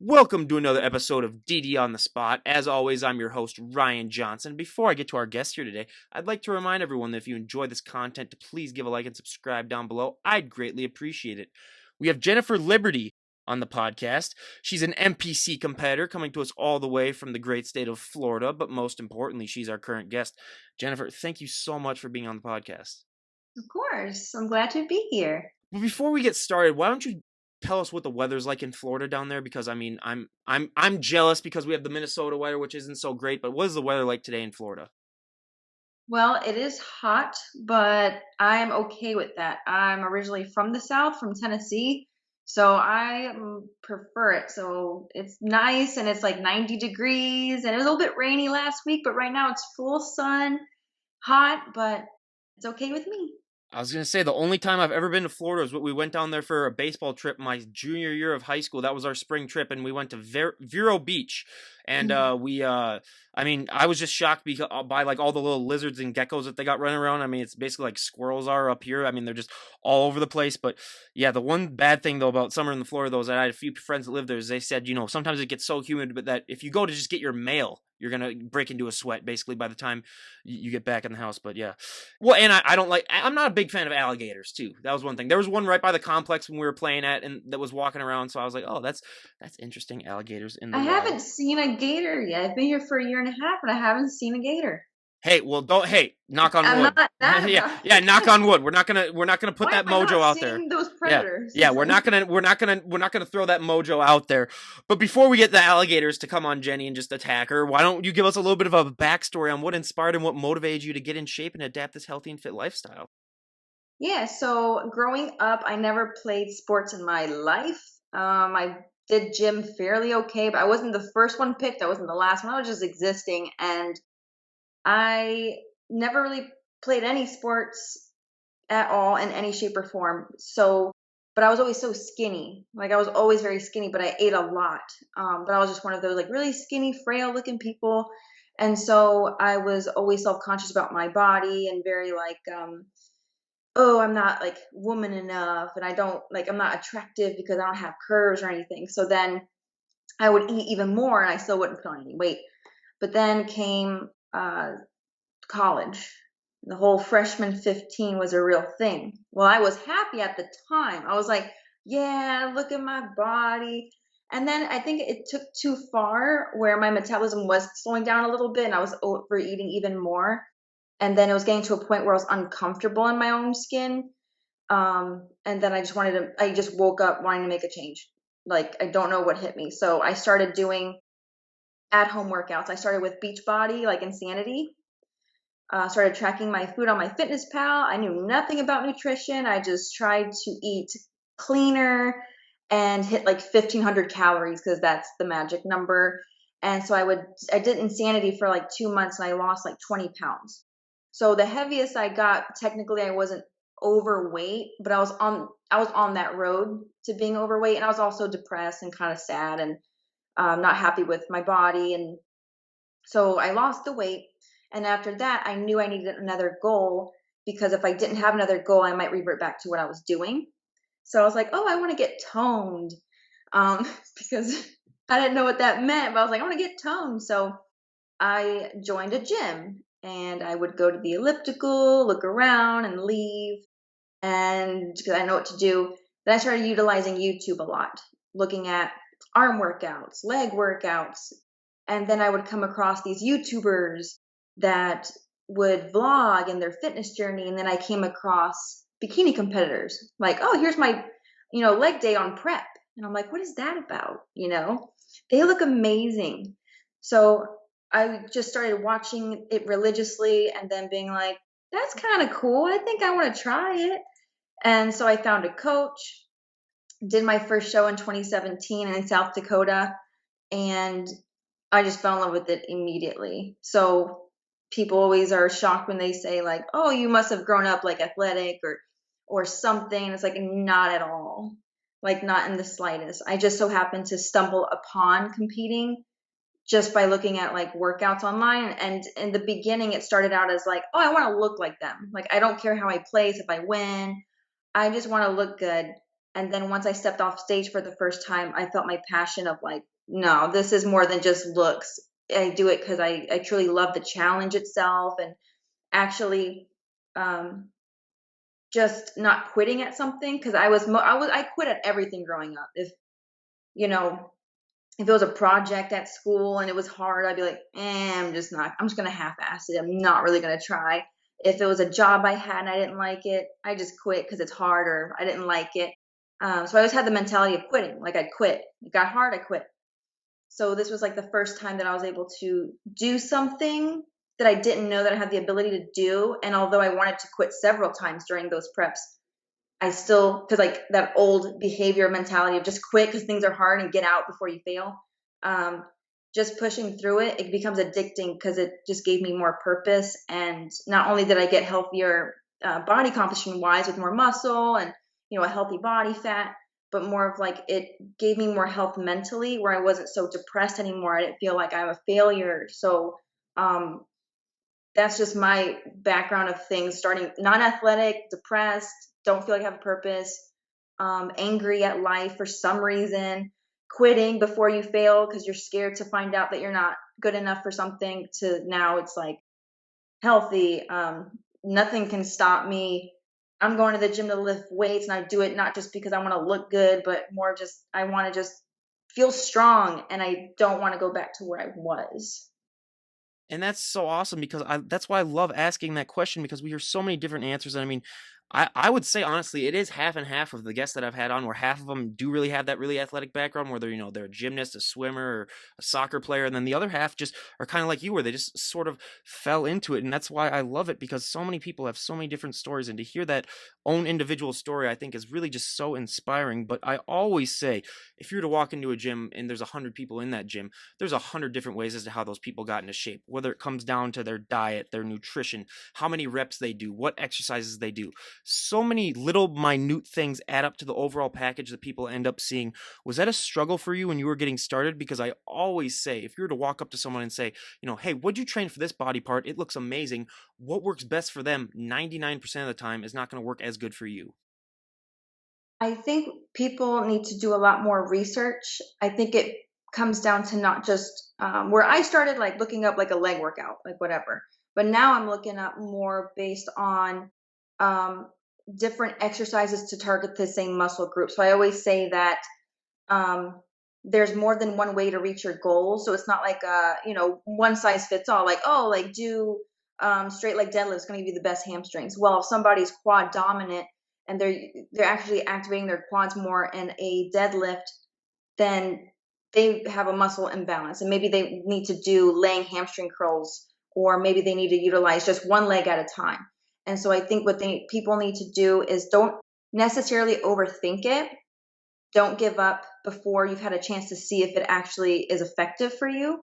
Welcome to another episode of DD on the Spot. As always, I'm your host, Ryan Johnson. Before I get to our guest here today, I'd like to remind everyone that if you enjoy this content, to please give a like and subscribe down below. I'd greatly appreciate it. We have Jennifer Liberty on the podcast. She's an NPC competitor coming to us all the way from the great state of Florida, but most importantly, she's our current guest. Jennifer, thank you so much for being on the podcast. Of course. I'm glad to be here. Well, before we get started, why don't you tell us what the weather's like in Florida down there? Because I mean, I'm jealous because we have the Minnesota weather, which isn't so great. But what is the weather like today in Florida? Well, it is hot, but I'm okay with that. I'm originally from the South, from Tennessee, so I prefer it. So it's nice and it's like 90 degrees, and it was a little bit rainy last week, but right now it's full sun, hot, but it's okay with me. I was gonna say the only time I've ever been to Florida is when we went down there for a baseball trip my junior year of high school. That was our spring trip, and we went to Vero Beach. And I mean, I was just shocked because by like all the little lizards and geckos that they got running around. I mean, it's basically like squirrels are up here. I mean, they're just all over the place. But yeah, the one bad thing though about summer in Florida though is that I had a few friends that live there. Is they said sometimes it gets so humid, but that if you go to just get your mail, you're gonna break into a sweat basically by the time you get back in the house. But yeah. Well, and I don't like. I'm not a big fan of alligators too. That was one thing. There was one right by the complex when we were playing at, and that was walking around. So I was like, oh, that's interesting. Alligators in the I wild. haven't seen a gator yet. I've been here for a year and a half, and I haven't seen a gator. Hey, well, don't. Hey, knock on I'm wood. not mad Yeah, about yeah, it. knock on wood. We're not gonna put Why am that I not mojo out there. seeing those Yeah, predators? yeah, we're not gonna throw that mojo out there. But before we get the alligators to come on Jenny and just attack her, why don't you give us a little bit of a backstory on what inspired and what motivated you to get in shape and adapt this healthy and fit lifestyle? Yeah, so growing up, I never played sports in my life. I did gym fairly okay, but I wasn't the first one picked. I wasn't the last one. I was just existing, and I never really played any sports at all in any shape or form. So, but I was always so skinny. Like I was always very skinny, but I ate a lot. But I was just one of those like really skinny, frail looking people, and so I was always self conscious about my body and very like oh, I'm not like woman enough and I don't like I'm not attractive because I don't have curves or anything. So then I would eat even more and I still wouldn't put on any weight. But then came college. The whole freshman 15 was a real thing. Well, I was happy at the time. I was like, yeah, look at my body. And then I think it took too far where my metabolism was slowing down a little bit and I was overeating even more. And then it was getting to a point where I was uncomfortable in my own skin. And then I just woke up wanting to make a change. Like, I don't know what hit me. So I started doing at home workouts. I started with Beachbody, like Insanity. Started tracking my food on my Fitness Pal. I knew nothing about nutrition. I just tried to eat cleaner and hit like 1,500 calories because that's the magic number. And so I did Insanity for like 2 months and I lost like 20 pounds. So the heaviest I got, technically I wasn't overweight, but I was on that road to being overweight, and I was also depressed and kind of sad and not happy with my body, and so I lost the weight. And after that, I knew I needed another goal because if I didn't have another goal, I might revert back to what I was doing. So I was like, oh, I want to get toned, because I didn't know what that meant, but I was like, I want to get toned. So I joined a gym and I would go to the elliptical, look around and leave. And because I know what to do, then I started utilizing YouTube a lot, looking at arm workouts, leg workouts. And then I would come across these YouTubers that would vlog in their fitness journey. And then I came across bikini competitors like, oh, here's my, leg day on prep. And I'm like, what is that about? They look amazing. So I just started watching it religiously and then being like, that's kind of cool. I think I want to try it. And so I found a coach, did my first show in 2017 in South Dakota, and I just fell in love with it immediately. So people always are shocked when they say like, oh, you must have grown up like athletic or something. It's like not at all. Like not in the slightest. I just so happened to stumble upon competing just by looking at like workouts online. And in the beginning, it started out as like, oh, I want to look like them. Like, I don't care how I place, if I win, I just want to look good. And then once I stepped off stage for the first time, I felt my passion of like, no, this is more than just looks. I do it because I truly love the challenge itself and actually um, just not quitting at something because I quit at everything growing up. If you know if it was a project at school and it was hard, I'd be like, I'm just gonna half-ass it. I'm not really gonna try. If it was a job I had and I didn't like it, I just quit because it's hard or I didn't like it. So I always had the mentality of quitting. Like I'd quit. It got hard, I quit. So this was like the first time that I was able to do something that I didn't know that I had the ability to do. And although I wanted to quit several times during those preps, I still, because like that old behavior mentality of just quit because things are hard and get out before you fail. Um, just pushing through it, it becomes addicting because it just gave me more purpose. And not only did I get healthier body composition wise with more muscle and a healthy body fat, but more of like it gave me more health mentally where I wasn't so depressed anymore. I didn't feel like I'm a failure. So um, that's just my background of things starting non-athletic, depressed, don't feel like I have a purpose, angry at life for some reason, quitting before you fail because you're scared to find out that you're not good enough for something, to now it's like healthy. Nothing can stop me. I'm going to the gym to lift weights and I do it not just because I want to look good, but more just I want to just feel strong and I don't want to go back to where I was. And that's so awesome because that's why I love asking that question because we hear so many different answers. And I mean, I would say honestly, it is half and half of the guests that I've had on, where half of them do really have that really athletic background, whether they're a gymnast, a swimmer, or a soccer player, and then the other half just are kind of like you, where they just sort of fell into it. And that's why I love it, because so many people have so many different stories, and to hear that own individual story, I think is really just so inspiring. But I always say, if you were to walk into a gym and there's 100 people in that gym, there's 100 different ways as to how those people got into shape, whether it comes down to their diet, their nutrition, how many reps they do, what exercises they do. So many little minute things add up to the overall package that people end up seeing. Was that a struggle for you when you were getting started? Because I always say, if you were to walk up to someone and say, hey, what'd you train for this body part? It looks amazing. What works best for them 99% of the time is not going to work as good for you. I think people need to do a lot more research. I think it comes down to not just where I started, like looking up like a leg workout, like whatever. But now I'm looking up more based on um, different exercises to target the same muscle group. So I always say that um, there's more than one way to reach your goals. So it's not like one size fits all. Like, oh, like do straight leg deadlift is going to give you the best hamstrings. Well, if somebody's quad dominant and they're actually activating their quads more in a deadlift, then they have a muscle imbalance, and maybe they need to do laying hamstring curls, or maybe they need to utilize just one leg at a time. And so I think what people need to do is don't necessarily overthink it, don't give up before you've had a chance to see if it actually is effective for you.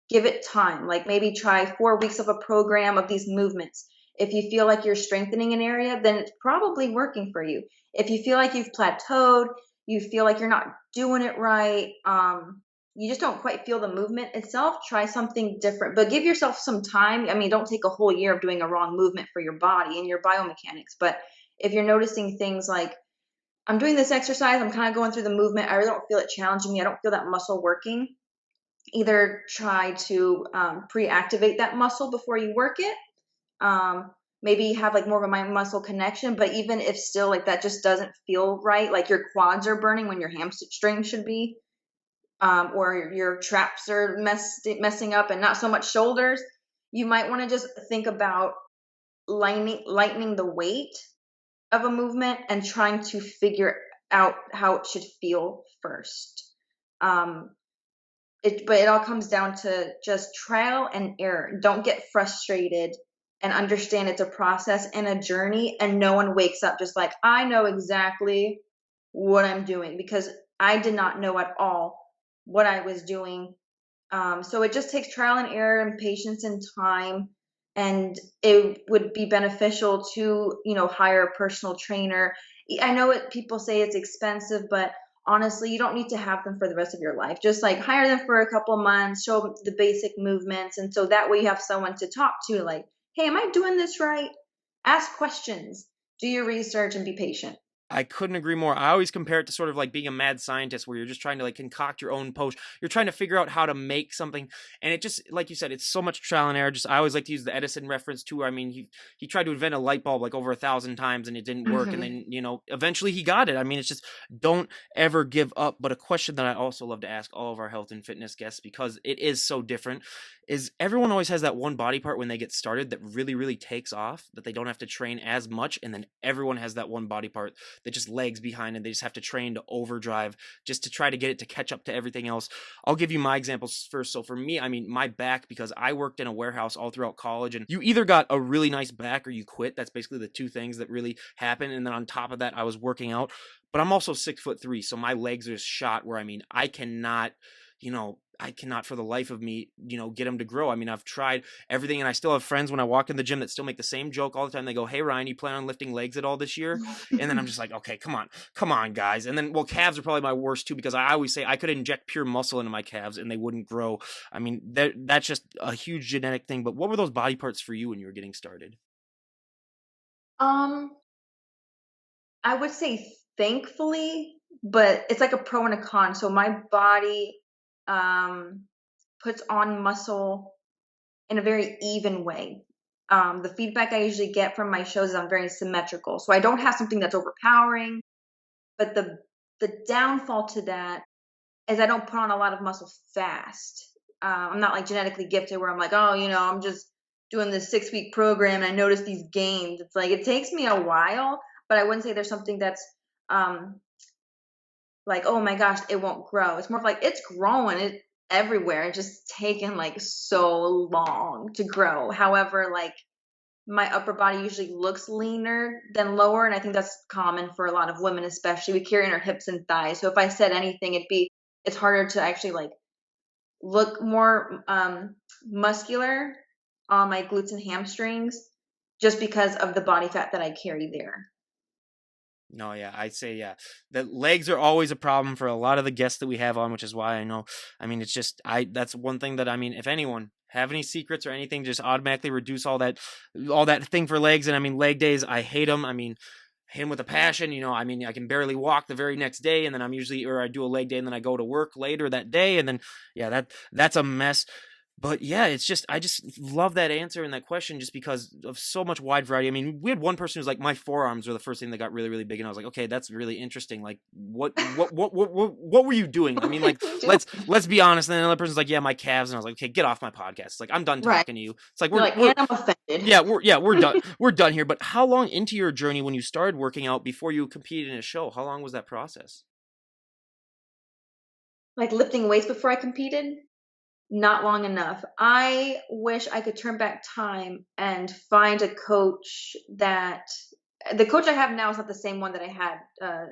Give it time. Like maybe try 4 weeks of a program of these movements. If you feel like you're strengthening an area, then it's probably working for you. If you feel like you've plateaued, you feel like you're not doing it right, you just don't quite feel the movement itself, try something different. But give yourself some time. I mean, don't take a whole year of doing a wrong movement for your body and your biomechanics. But if you're noticing things like, I'm doing this exercise, I'm kind of going through the movement, I really don't feel it challenging me, I don't feel that muscle working, either try to pre-activate that muscle before you work it. Maybe have like more of a mind muscle connection, but even if still like that just doesn't feel right, like your quads are burning when your hamstring should be, or your traps are messing up and not so much shoulders, you might want to just think about lightening the weight of a movement and trying to figure out how it should feel first. Um, but it all comes down to just trial and error. Don't get frustrated, and understand it's a process and a journey, and no one wakes up just like, I know exactly what I'm doing, because I did not know at all what I was doing. So it just takes trial and error and patience and time. And it would be beneficial to, hire a personal trainer. I know it, people say it's expensive, but honestly, you don't need to have them for the rest of your life. Just like hire them for a couple months, show them the basic movements. And so that way you have someone to talk to, like, hey, am I doing this right? Ask questions, do your research, and be patient. I couldn't agree more. I always compare it to sort of like being a mad scientist where you're just trying to like concoct your own potion. You're trying to figure out how to make something. And it just, like you said, it's so much trial and error. Just, I always like to use the Edison reference too. I mean, he tried to invent a light bulb like over 1,000 times and it didn't work. And Hmm. then, eventually he got it. I mean, it's just, don't ever give up. But a question that I also love to ask all of our health and fitness guests, because it is so different, is everyone always has that one body part when they get started that really, really takes off, that they don't have to train as much. And then everyone has that one body part that just lags behind and they just have to train to overdrive just to try to get it to catch up to everything else. I'll give you my examples first. So for me, I mean, my back, because I worked in a warehouse all throughout college, and you either got a really nice back or you quit. That's basically the two things that really happen. And then on top of that, I was working out, but I'm also 6'3", so my legs are shot where, I mean, I cannot for the life of me, get them to grow. I mean, I've tried everything, and I still have friends when I walk in the gym that still make the same joke all the time. They go, "Hey Ryan, you plan on lifting legs at all this year?" And then I'm just like, "Okay, come on, guys." And then, well, calves are probably my worst too, because I always say I could inject pure muscle into my calves and they wouldn't grow. I mean, that's just a huge genetic thing. But what were those body parts for you when you were getting started? Um, I would say thankfully, but it's like a pro and a con. So my body um puts on muscle in a very even way. The feedback I usually get from my shows is I'm very symmetrical. So I don't have something that's overpowering, but the downfall to that is I don't put on a lot of muscle fast. I'm not like genetically gifted where I'm like, oh, I'm just doing this 6 week program and I notice these gains. It's like it takes me a while, but I wouldn't say there's something that's um like, oh my gosh, it won't grow. It's more of like it's growing it everywhere. It's just taken like so long to grow. However, like my upper body usually looks leaner than lower, and I think that's common for a lot of women, especially. We carry in our hips and thighs. So if I said anything, it's harder to actually like look more muscular on my glutes and hamstrings just because of the body fat that I carry there. No, yeah, I'd say, yeah. The legs are always a problem for a lot of the guests that we have on, which is why I know. I mean, it's just that's one thing that, I mean, if anyone have any secrets or anything, just automatically reduce all that thing for legs. And I mean, leg days, I hate them. I mean, hit them with a passion. I mean, I can barely walk the very next day, and then I do a leg day, and then I go to work later that day, and then yeah, that's a mess. But yeah, it's just, I just love that answer and that question, just because of so much wide variety. I mean, we had one person who's like, my forearms are the first thing that got really, really big, and I was like, okay, that's really interesting. Like, what were you doing? I What mean, are like, you doing? let's be honest. And then another person's like, yeah, my calves, and I was like, okay, get off my podcast. It's like, I'm done Right. talking to you. It's like You're like, and I'm offended. we're done. We're done here. But how long into your journey when you started working out before you competed in a show? How long was that process? Like lifting weights before I competed? Not long enough. I wish I could turn back time and find a coach that the coach I have now is not the same one that I had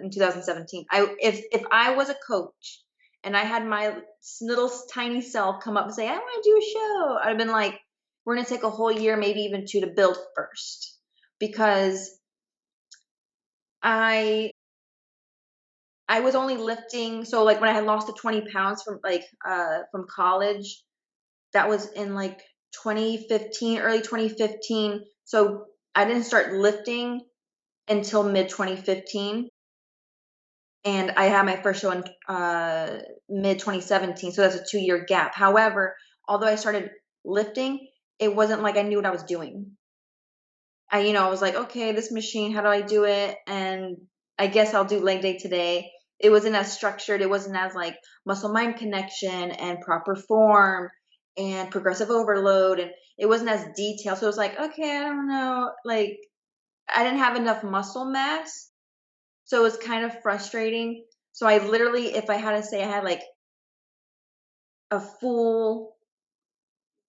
in 2017. If I was a coach and I had my little tiny self come up and say, I want to do a show, I'd have been like, we're going to take a whole year, maybe even two, to build first. Because I I was only lifting, so like when I had lost the 20 pounds from college, that was in like 2015, early 2015. So I didn't start lifting until mid 2015, and I had my first show in mid 2017. So that's a 2 year gap. However, although I started lifting, it wasn't like I knew what I was doing. I was like, okay, this machine, how do I do it? And I guess I'll do leg day today. It wasn't as structured. It wasn't as like muscle mind connection and proper form and progressive overload. And it wasn't as detailed. So it was like, okay, I don't know. Like, I didn't have enough muscle mass. So it was kind of frustrating. So I literally, if I had to say, I had like a full,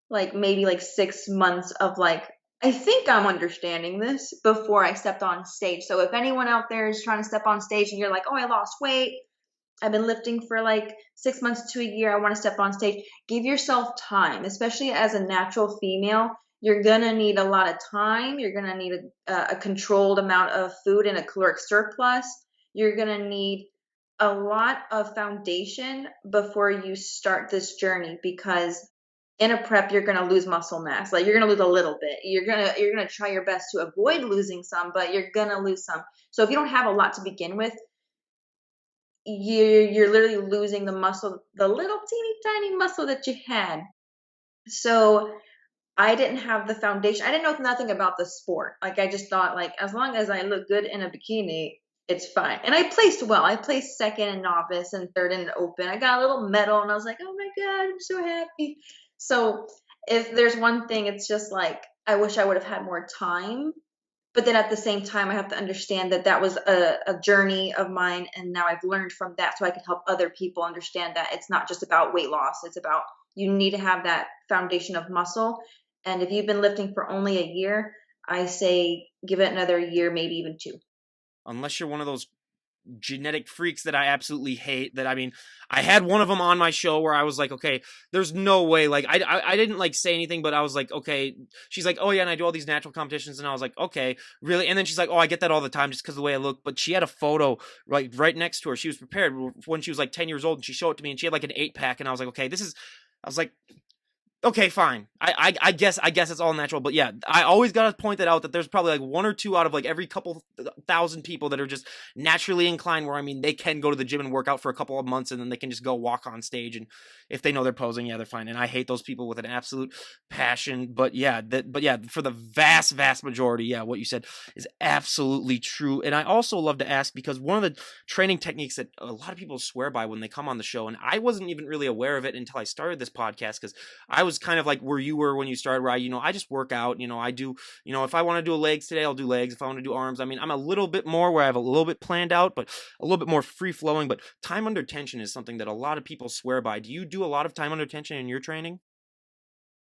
like maybe like 6 months of like, I think I'm understanding this before I stepped on stage. So if anyone out there is trying to step on stage and you're like, oh, I lost weight, I've been lifting for like 6 months to a year, I want to step on stage, give yourself time, especially as a natural female. You're going to need a lot of time. You're going to need a controlled amount of food and a caloric surplus. You're going to need a lot of foundation before you start this journey, because in a prep you're going to lose muscle mass. Like you're going to lose a little bit. You're going to try your best to avoid losing some, but you're going to lose some. So if you don't have a lot to begin with, you're literally losing the muscle, the little teeny tiny muscle that you had. So I didn't have the foundation. I didn't know nothing about the sport. Like I just thought like as long as I look good in a bikini, it's fine. And I placed well. I placed second in novice and third in open. I got a little medal and I was like, "Oh my god, I'm so happy." So, if there's one thing, it's just like I wish I would have had more time. But then at the same time, I have to understand that that was a journey of mine, and now I've learned from that, so I can help other people understand that it's not just about weight loss. It's about you need to have that foundation of muscle. And if you've been lifting for only a year, I say give it another year, maybe even two. Unless you're one of those genetic freaks that I absolutely hate. That I mean, I had one of them on my show where I was like, okay, there's no way. Like, I didn't like say anything, but I was like, okay. She's like, oh yeah, and I do all these natural competitions, and I was like, okay, really. And then she's like, oh, I get that all the time just because of the way I look. But she had a photo right next to her. She was prepared when she was like 10 years old, and she showed it to me, and she had like an 8-pack, and I was like, okay, this is. I was like, okay, fine. I guess it's all natural, but yeah, I always gotta point that out that there's probably like one or two out of like every couple thousand people that are just naturally inclined. Where I mean, they can go to the gym and work out for a couple of months, and then they can just go walk on stage, and if they know they're posing, yeah, they're fine. And I hate those people with an absolute passion. But yeah, for the vast majority, yeah, what you said is absolutely true. And I also love to ask because one of the training techniques that a lot of people swear by when they come on the show, and I wasn't even really aware of it until I started this podcast because I was kind of like where you were when you started, where I just work out, I do, if I want to do legs today, I'll do legs. If I want to do arms, I mean, I'm a little bit more where I have a little bit planned out, but a little bit more free flowing. But time under tension is something that a lot of people swear by. Do you do a lot of time under tension in your training?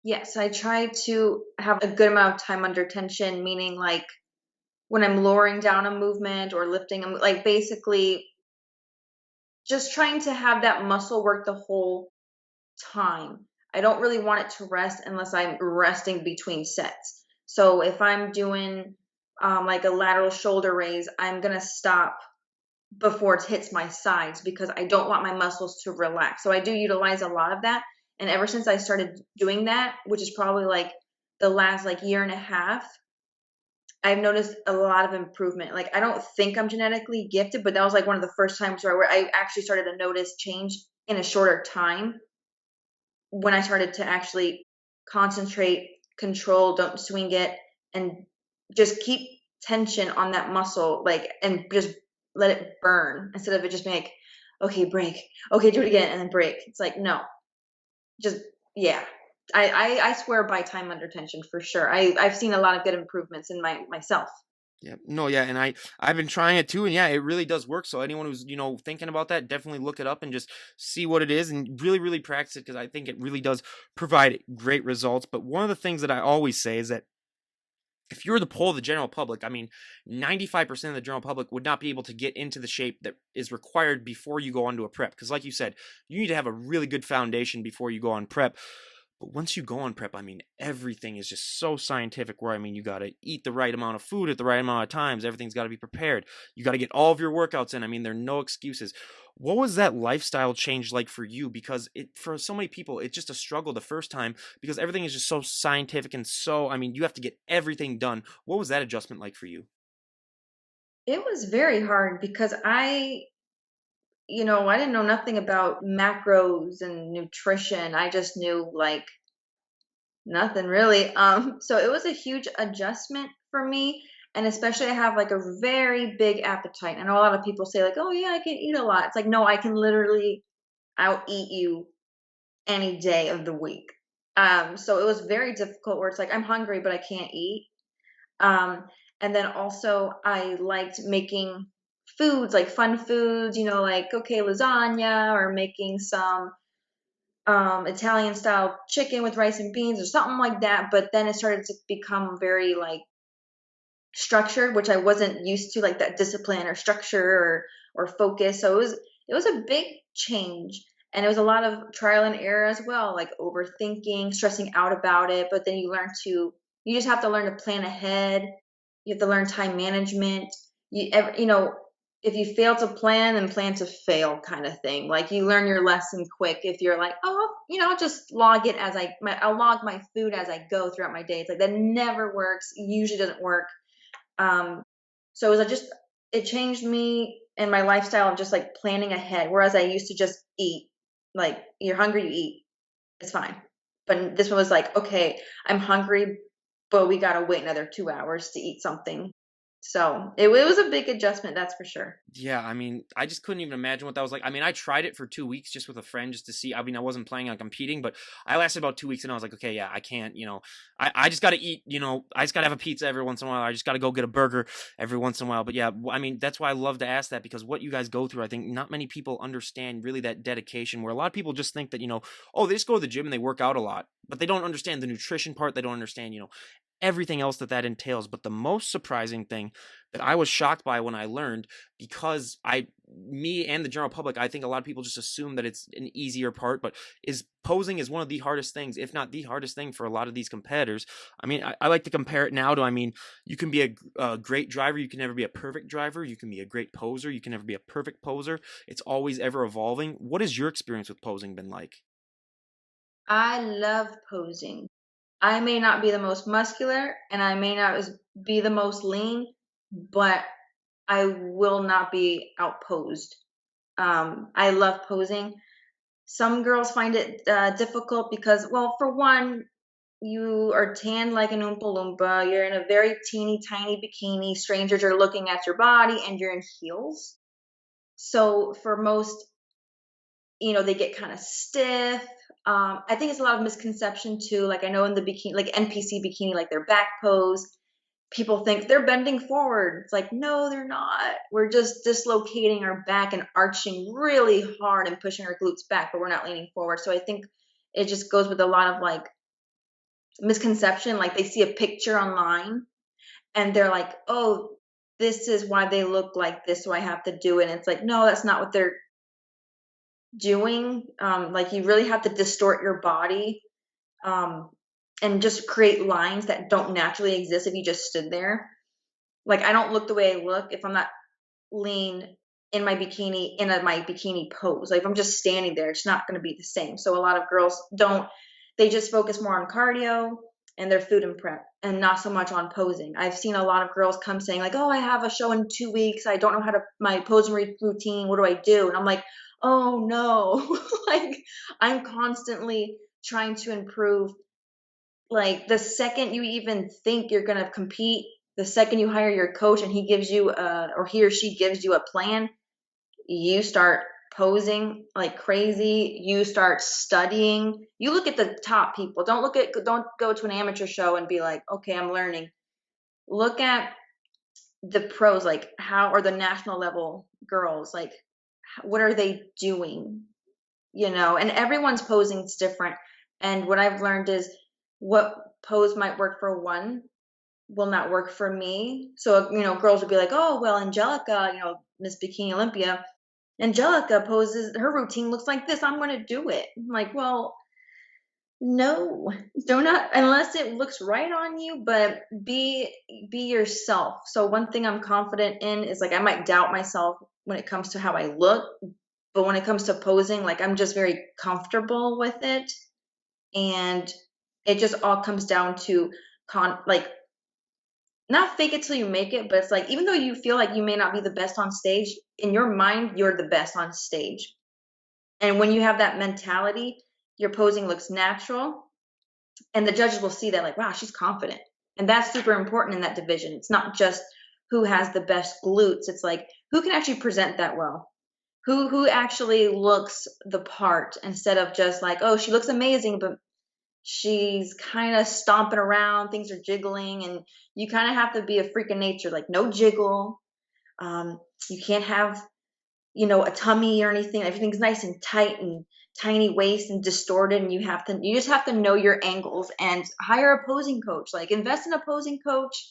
Yes, I try to have a good amount of time under tension, meaning like when I'm lowering down a movement or lifting, like basically just trying to have that muscle work the whole time. I don't really want it to rest unless I'm resting between sets. So if I'm doing like a lateral shoulder raise, I'm gonna stop before it hits my sides because I don't want my muscles to relax. So I do utilize a lot of that. And ever since I started doing that, which is probably like the last like year and a half, I've noticed a lot of improvement. Like I don't think I'm genetically gifted, but that was like one of the first times where I actually started to notice change in a shorter time when I started to actually concentrate, control, don't swing it, and just keep tension on that muscle, like, and just let it burn instead of it just being like, okay, break, okay, do it again, and then break. It's like, no, just, yeah. I swear by time under tension for sure. I've seen a lot of good improvements in myself. Yeah, no, yeah, and I've been trying it too, and yeah, it really does work. So anyone who's thinking about that, definitely look it up and just see what it is, and really practice it because I think it really does provide great results. But one of the things that I always say is that if you were to poll the general public, I mean, 95% of the general public would not be able to get into the shape that is required before you go onto a prep. Because, like you said, you need to have a really good foundation before you go on prep. But once you go on prep, I mean, everything is just so scientific where, I mean, you got to eat the right amount of food at the right amount of times. Everything's got to be prepared. You got to get all of your workouts in. I mean, there are no excuses. What was that lifestyle change like for you? Because for so many people, it's just a struggle the first time because everything is just so scientific and so, I mean, you have to get everything done. What was that adjustment like for you? It was very hard because I didn't know nothing about macros and nutrition. I just knew like nothing really. So it was a huge adjustment for me. And especially I have like a very big appetite. I know a lot of people say like, oh yeah, I can eat a lot. It's like, no, I can literally out eat you any day of the week. So it was very difficult where it's like I'm hungry but I can't eat. Um, and then also I liked making foods like fun foods, like okay, lasagna or making some Italian style chicken with rice and beans or something like that. But then it started to become very like structured, which I wasn't used to, like that discipline or structure or focus. So it was a big change. And it was a lot of trial and error as well, like overthinking, stressing out about it. But then you just have to learn to plan ahead. You have to learn time management. You know, if you fail to plan, then plan to fail kind of thing. Like you learn your lesson quick if you're like, oh, I'll just log it as I'll log my food as I go throughout my day. It's like that never works. Usually doesn't work. Um, so it was just it changed me and my lifestyle of just like planning ahead. Whereas I used to just eat, like you're hungry, you eat, it's fine. But this one was like, okay, I'm hungry, but we gotta wait another 2 hours to eat something. So it was a big adjustment, that's for sure. Yeah, I mean, I just couldn't even imagine what that was like. I mean, I tried it for 2 weeks just with a friend just to see. I mean, I wasn't planning on competing, but I lasted about 2 weeks and I was like, okay, yeah, I can't, I just got to eat, I just got to have a pizza every once in a while. I just got to go get a burger every once in a while. But yeah, I mean, that's why I love to ask that because what you guys go through, I think not many people understand really that dedication where a lot of people just think that, oh, they just go to the gym and they work out a lot, but they don't understand the nutrition part. They don't understand, everything else that entails. But the most surprising thing that I was shocked by when I learned, because me and the general public, I think a lot of people just assume that it's an easier part, but is posing is one of the hardest things, if not the hardest thing for a lot of these competitors. I mean, I like to compare it now to, I mean, you can be a great driver, you can never be a perfect driver. You can be a great poser, you can never be a perfect poser. It's always ever evolving. What has your experience with posing been like? I love posing. I may not be the most muscular and I may not be the most lean, but I will not be outposed. I love posing. Some girls find it difficult because, well, for one, you are tan like an Oompa Loompa. You're in a very teeny tiny bikini. Strangers are looking at your body and you're in heels. So for most, they get kind of stiff. I think it's a lot of misconception too. Like I know in the bikini, like NPC bikini, like their back pose, people think they're bending forward. It's like, no, they're not. We're just dislocating our back and arching really hard and pushing our glutes back, but we're not leaning forward. So I think it just goes with a lot of like misconception. Like they see a picture online and they're like, oh, this is why they look like this, so I have to do it. And it's like, no, that's not what they're doing. Like you really have to distort your body, um, and just create lines that don't naturally exist if you just stood there. Like I don't look the way I look if I'm not lean in my bikini my bikini pose. Like if I'm just standing there, it's not going to be the same. So a lot of girls don't. They just focus more on cardio and their food and prep, and not so much on posing. I've seen a lot of girls come saying like, "Oh, I have a show in 2 weeks. I don't know how to my posing routine. What do I do?" And I'm like, "Oh no!" Like I'm constantly trying to improve. Like the second you even think you're going to compete, the second you hire your coach and he gives you or he or she gives you a plan, you start posing like crazy. You start studying. You look at the top people. Don't go to an amateur show and be like, okay, I'm learning. Look at the pros, like how are the national level girls, like what are they doing? And everyone's posing is different. And what I've learned is what pose might work for one will not work for me. So, girls would be like, oh, well, Angelica, Miss Bikini Olympia, Angelica poses, her routine looks like this. I'm going to do it. I'm like, well, no, do not, unless it looks right on you, but be yourself. So one thing I'm confident in is like, I might doubt myself when it comes to how I look, but when it comes to posing, like I'm just very comfortable with it. And it just all comes down to like not fake it till you make it, but it's like even though you feel like you may not be the best on stage, in your mind you're the best on stage. And when you have that mentality, your posing looks natural and the judges will see that like, wow, she's confident. And that's super important in that division. It's not just who has the best glutes, it's like who can actually present that well. Who actually looks the part instead of just like, oh, she looks amazing, but she's kind of stomping around, things are jiggling, and you kind of have to be a freak of nature, like no jiggle. You can't have, a tummy or anything. Everything's nice and tight and tiny waist and distorted, and you just have to know your angles and hire a posing coach. Like invest in a posing coach,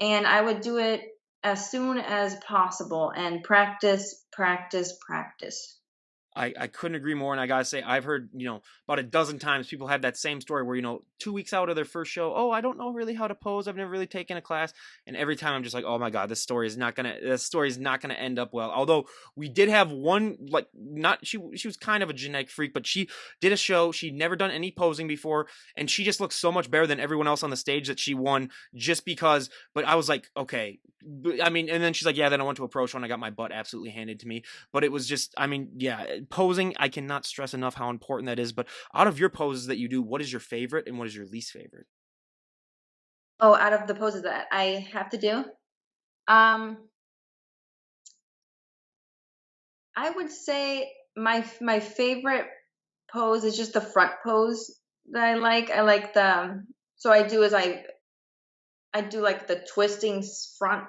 and I would do it as soon as possible and practice, practice, practice. I couldn't agree more. And I gotta say, I've heard, about a dozen times people have that same story where, 2 weeks out of their first show, oh, I don't know really how to pose. I've never really taken a class. And every time I'm just like, oh my God, this story is not gonna end up well. Although we did have one, like, not, she was kind of a genetic freak, but she did a show. She'd never done any posing before. And she just looked so much better than everyone else on the stage that she won just because, but I was like, okay. I mean, and then she's like, yeah, then I went to a pro show and I got my butt absolutely handed to me. But it was just, I mean, yeah, posing, I cannot stress enough how important that is. But out of your poses that you do, what is your favorite and what is your least favorite? Oh, out of the poses that I have to do, um, I would say my favorite pose is just the front pose that I like. I like the so I do is I do like the twisting front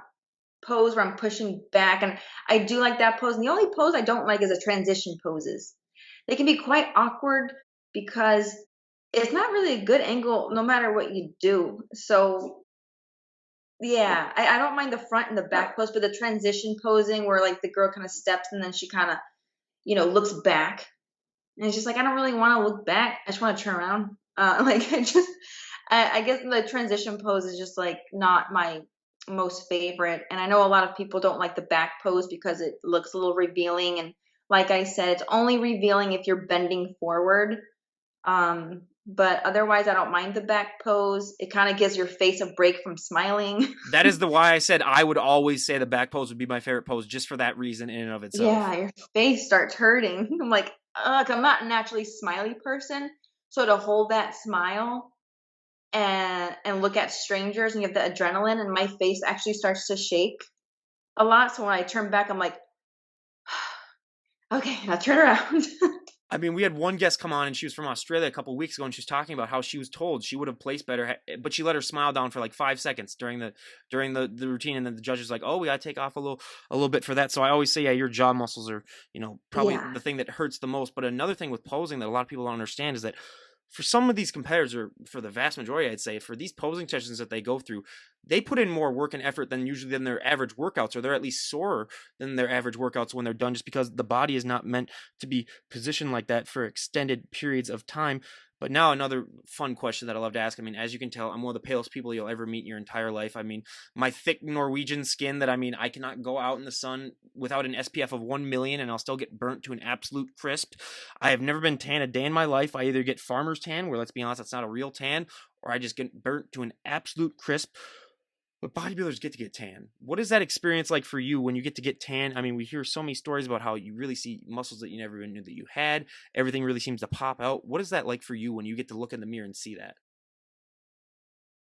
pose where I'm pushing back, and I do like that pose. And the only pose I don't like is the transition poses. They can be quite awkward because it's not really a good angle no matter what you do. So yeah, I don't mind the front and the back pose, but the transition posing where like the girl kind of steps and then she kind of, looks back. And it's just like I don't really want to look back. I just want to turn around. Like I guess the transition pose is just like not my most favorite. And I know a lot of people don't like the back pose because it looks a little revealing. And like I said, it's only revealing if you're bending forward. But otherwise, I don't mind the back pose. It kind of gives your face a break from smiling. That is the why I said I would always say the back pose would be my favorite pose just for that reason in and of itself. Yeah, your face starts hurting. I'm like, ugh, I'm not a naturally smiley person. So to hold that smile and look at strangers and you have the adrenaline and my face actually starts to shake a lot. So when I turn back, I'm like, okay, now turn around. I mean, we had one guest come on and she was from Australia a couple of weeks ago and she was talking about how she was told she would have placed better, but she let her smile down for like 5 seconds during the routine, and then the judge is like, "Oh, we gotta take off a little bit for that." So I always say, yeah, your jaw muscles are, probably Yeah. the thing that hurts the most. But another thing with posing that a lot of people don't understand is that for some of these competitors, or for the vast majority, I'd say, for these posing sessions that they go through, they put in more work and effort than usually than their average workouts, or they're at least sorer than their average workouts when they're done, just because the body is not meant to be positioned like that for extended periods of time. But now another fun question that I love to ask. I mean, as you can tell, I'm one of the palest people you'll ever meet in your entire life. I mean, my thick Norwegian skin that, I mean, I cannot go out in the sun without an SPF of 1 million and I'll still get burnt to an absolute crisp. I have never been tan a day in my life. I either get farmer's tan, where let's be honest, that's not a real tan, or I just get burnt to an absolute crisp. But bodybuilders get to get tan. What is that experience like for you when you get to get tan? I mean, we hear so many stories about how you really see muscles that you never even knew that you had. Everything really seems to pop out. What is that like for you when you get to look in the mirror and see that?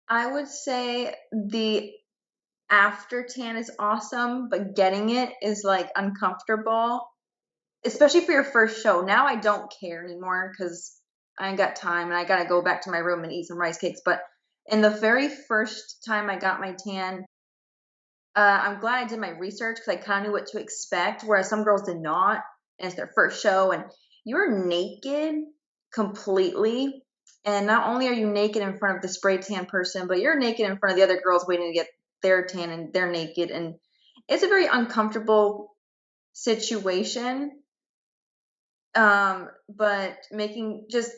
I would say the after tan is awesome, but getting it is like uncomfortable, especially for your first show. Now I don't care anymore because I ain't got time and I gotta go back to my room and eat some rice cakes. But in the very first time I got my tan, I'm glad I did my research because I kind of knew what to expect, whereas some girls did not, and it's their first show, and you're naked completely. And not only are you naked in front of the spray tan person, but you're naked in front of the other girls waiting to get their tan, and they're naked, and it's a very uncomfortable situation. But making just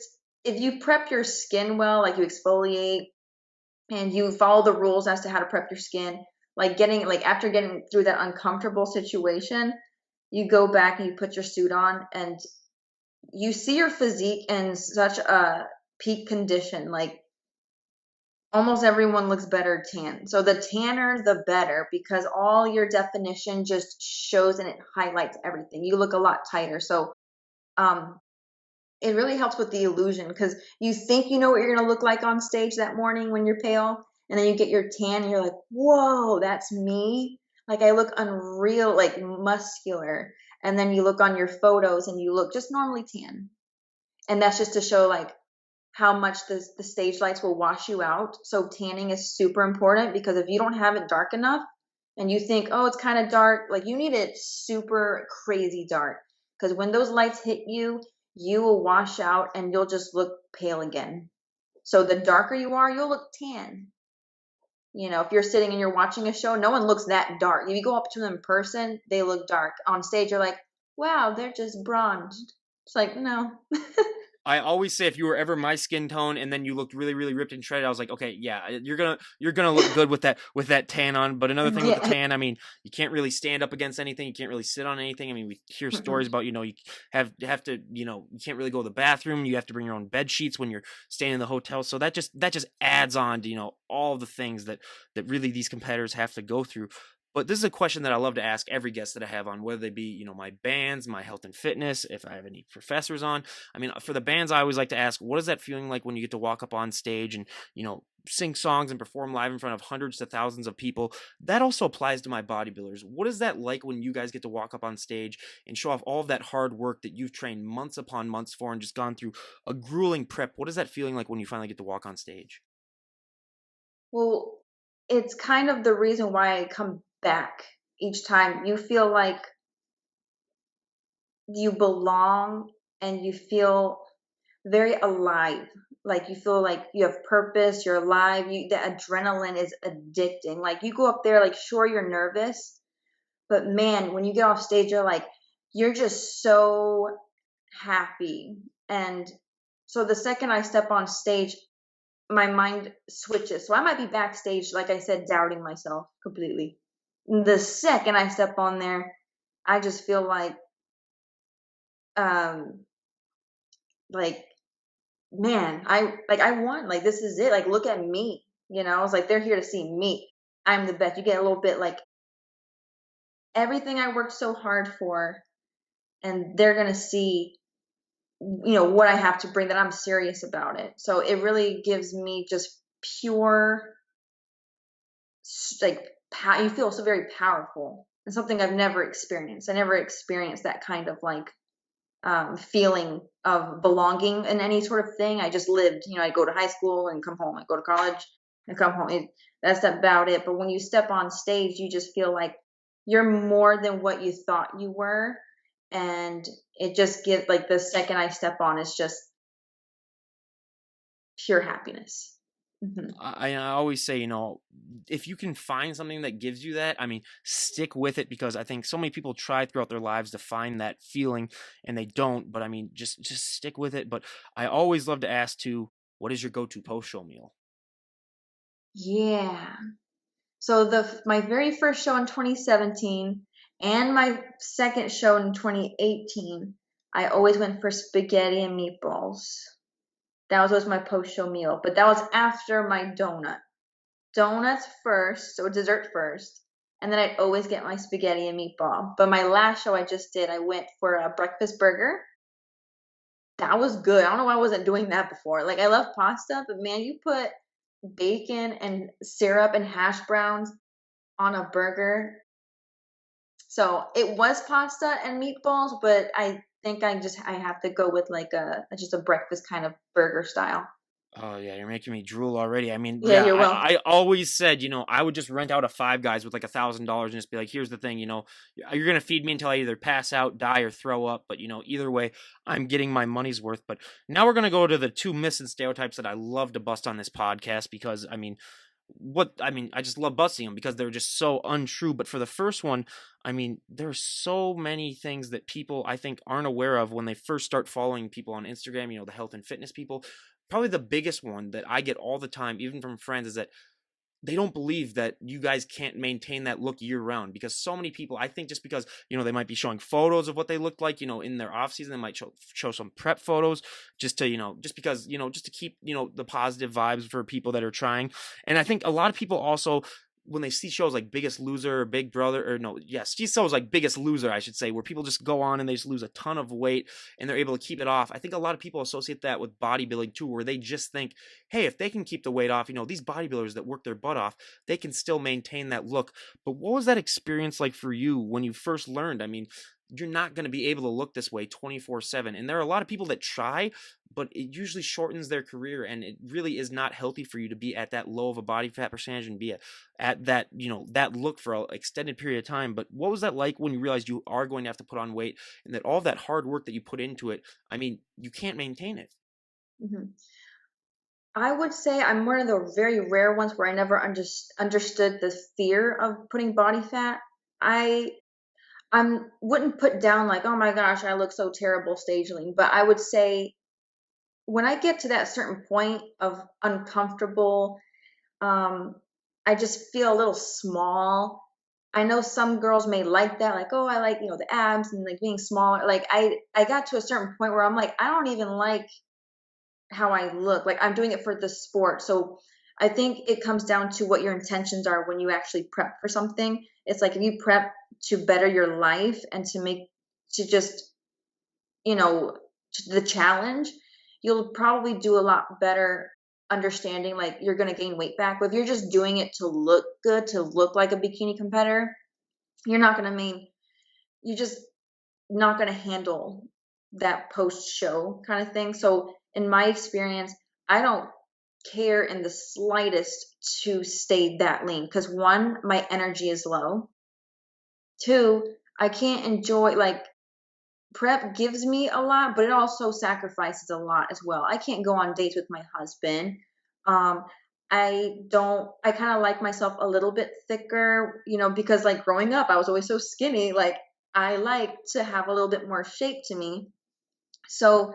if you prep your skin well, like you exfoliate and you follow the rules as to how to prep your skin, like after getting through that uncomfortable situation, you go back and you put your suit on and you see your physique in such a peak condition. Like almost everyone looks better tan. So the tanner, the better, because all your definition just shows and it highlights everything. You look a lot tighter. So um, it really helps with the illusion because you think you know what you're going to look like on stage that morning when you're pale, and then you get your tan and you're like, whoa, that's me. Like I look unreal, like muscular. And then you look on your photos and you look just normally tan. And that's just to show like how much the stage lights will wash you out. So tanning is super important because if you don't have it dark enough and you think, oh, it's kind of dark, like you need it super crazy dark. Because when those lights hit you, you will wash out and you'll just look pale again. So the darker you are, you'll look tan. If you're sitting and you're watching a show, no one looks that dark. If you go up to them in person, they look dark. On stage, you're like, wow, they're just bronzed. It's like, no. I always say if you were ever my skin tone and then you looked really, really ripped and shredded, I was like, okay, yeah, you're gonna look good with that tan on. But another thing with the Yeah. tan, I mean, you can't really stand up against anything. You can't really sit on anything. I mean, we hear stories about you have to you can't really go to the bathroom. You have to bring your own bed sheets when you're staying in the hotel. So that just adds on to all the things that really these competitors have to go through. But this is a question that I love to ask every guest that I have on, whether they be, my bands, my health and fitness, if I have any professors on. I mean, for the bands, I always like to ask, what is that feeling like when you get to walk up on stage and, sing songs and perform live in front of hundreds to thousands of people? That also applies to my bodybuilders. What is that like when you guys get to walk up on stage and show off all of that hard work that you've trained months upon months for and just gone through a grueling prep? What is that feeling like when you finally get to walk on stage? Well, it's kind of the reason why I come back each time. You feel like you belong and you feel very alive. Like you feel like you have purpose, you're alive. The adrenaline is addicting. Like you go up there, like sure you're nervous, but man, when you get off stage, you're just so happy. And so the second I step on stage, my mind switches. So I might be backstage, like I said, doubting myself completely. The second I step on there, I just feel um like man, I won. Like this is it. Like look at me. It's like they're here to see me. I'm the best. You get a little bit like everything I worked so hard for, and they're gonna see, what I have to bring, that I'm serious about it. So it really gives me just pure like you feel so very powerful, and something I've never experienced. I never experienced that kind of like feeling of belonging in any sort of thing. I just lived, I go to high school and come home. I go to college and come home. That's about it. But when you step on stage, you just feel like you're more than what you thought you were. And it just gives, like, the second I step on, it's just pure happiness. Hmm. I always say, if you can find something that gives you that, I mean, stick with it, because I think so many people try throughout their lives to find that feeling and they don't. But I mean, just stick with it. But I always love to ask too, what is your go-to post-show meal? Yeah. So my very first show in 2017 and my second show in 2018, I always went for spaghetti and meatballs. That was always my post-show meal, but that was after my donut. Donuts first, so dessert first, and then I'd always get my spaghetti and meatball. But my last show I just did, I went for a breakfast burger. That was good. I don't know why I wasn't doing that before. Like I love pasta, but man, you put bacon and syrup and hash browns on a burger. So it was pasta and meatballs, but I think I have to go with like just a breakfast kind of burger style. Oh yeah, you're making me drool already. I mean, Yeah, yeah, you're welcome. I always said, I would just rent out a Five Guys with like $1,000 and just be like, here's the thing, you're gonna feed me until I either pass out, die, or throw up. But either way, I'm getting my money's worth. But now we're gonna go to the two myths and stereotypes that I love to bust on this podcast, because I just love busting them because they're just so untrue. But for the first one, I mean, there's so many things that people, I think, aren't aware of when they first start following people on Instagram, the health and fitness people. Probably the biggest one that I get all the time, even from friends, is that they don't believe that you guys can't maintain that look year round, because so many people, I think, just because they might be showing photos of what they look like in their off season, they might show some prep photos just to just because just to keep the positive vibes for people that are trying. And I think a lot of people also, when they see shows like Biggest Loser or Big Brother, or no, yes, see shows like Biggest Loser, I should say, where people just go on and they just lose a ton of weight and they're able to keep it off. I think a lot of people associate that with bodybuilding too, where they just think, hey, if they can keep the weight off, these bodybuilders that work their butt off, they can still maintain that look. But what was that experience like for you when you first learned? I mean, you're not going to be able to look this way 24/7. And there are a lot of people that try, but it usually shortens their career, and it really is not healthy for you to be at that low of a body fat percentage and be at that, that look for an extended period of time. But what was that like when you realized you are going to have to put on weight, and that all that hard work that you put into it, I mean, you can't maintain it? Hmm. I would say I'm one of the very rare ones where I never understood the fear of putting body fat. I I wouldn't put down like, oh my gosh, I look so terrible stage lean, but I would say when I get to that certain point of uncomfortable, um, I just feel a little small. I know some girls may like that, like, oh, I like, the abs and like being smaller. Like I got to a certain point where I'm like, I don't even like how I look. Like I'm doing it for the sport. So I think it comes down to what your intentions are when you actually prep for something. It's like if you prep to better your life and to just, you know, the challenge, you'll probably do a lot better understanding like you're going to gain weight back. But if you're just doing it to look good, to look like a bikini competitor, you're not going to mean, you're just not going to handle that post show kind of thing. So in my experience, I don't care in the slightest to stay that lean because one, my energy is low. Two, I can't enjoy like prep gives me a lot, but it also sacrifices a lot as well. I can't go on dates with my husband. Um, I kind of like myself a little bit thicker, because like growing up, I was always so skinny. Like I like to have a little bit more shape to me. So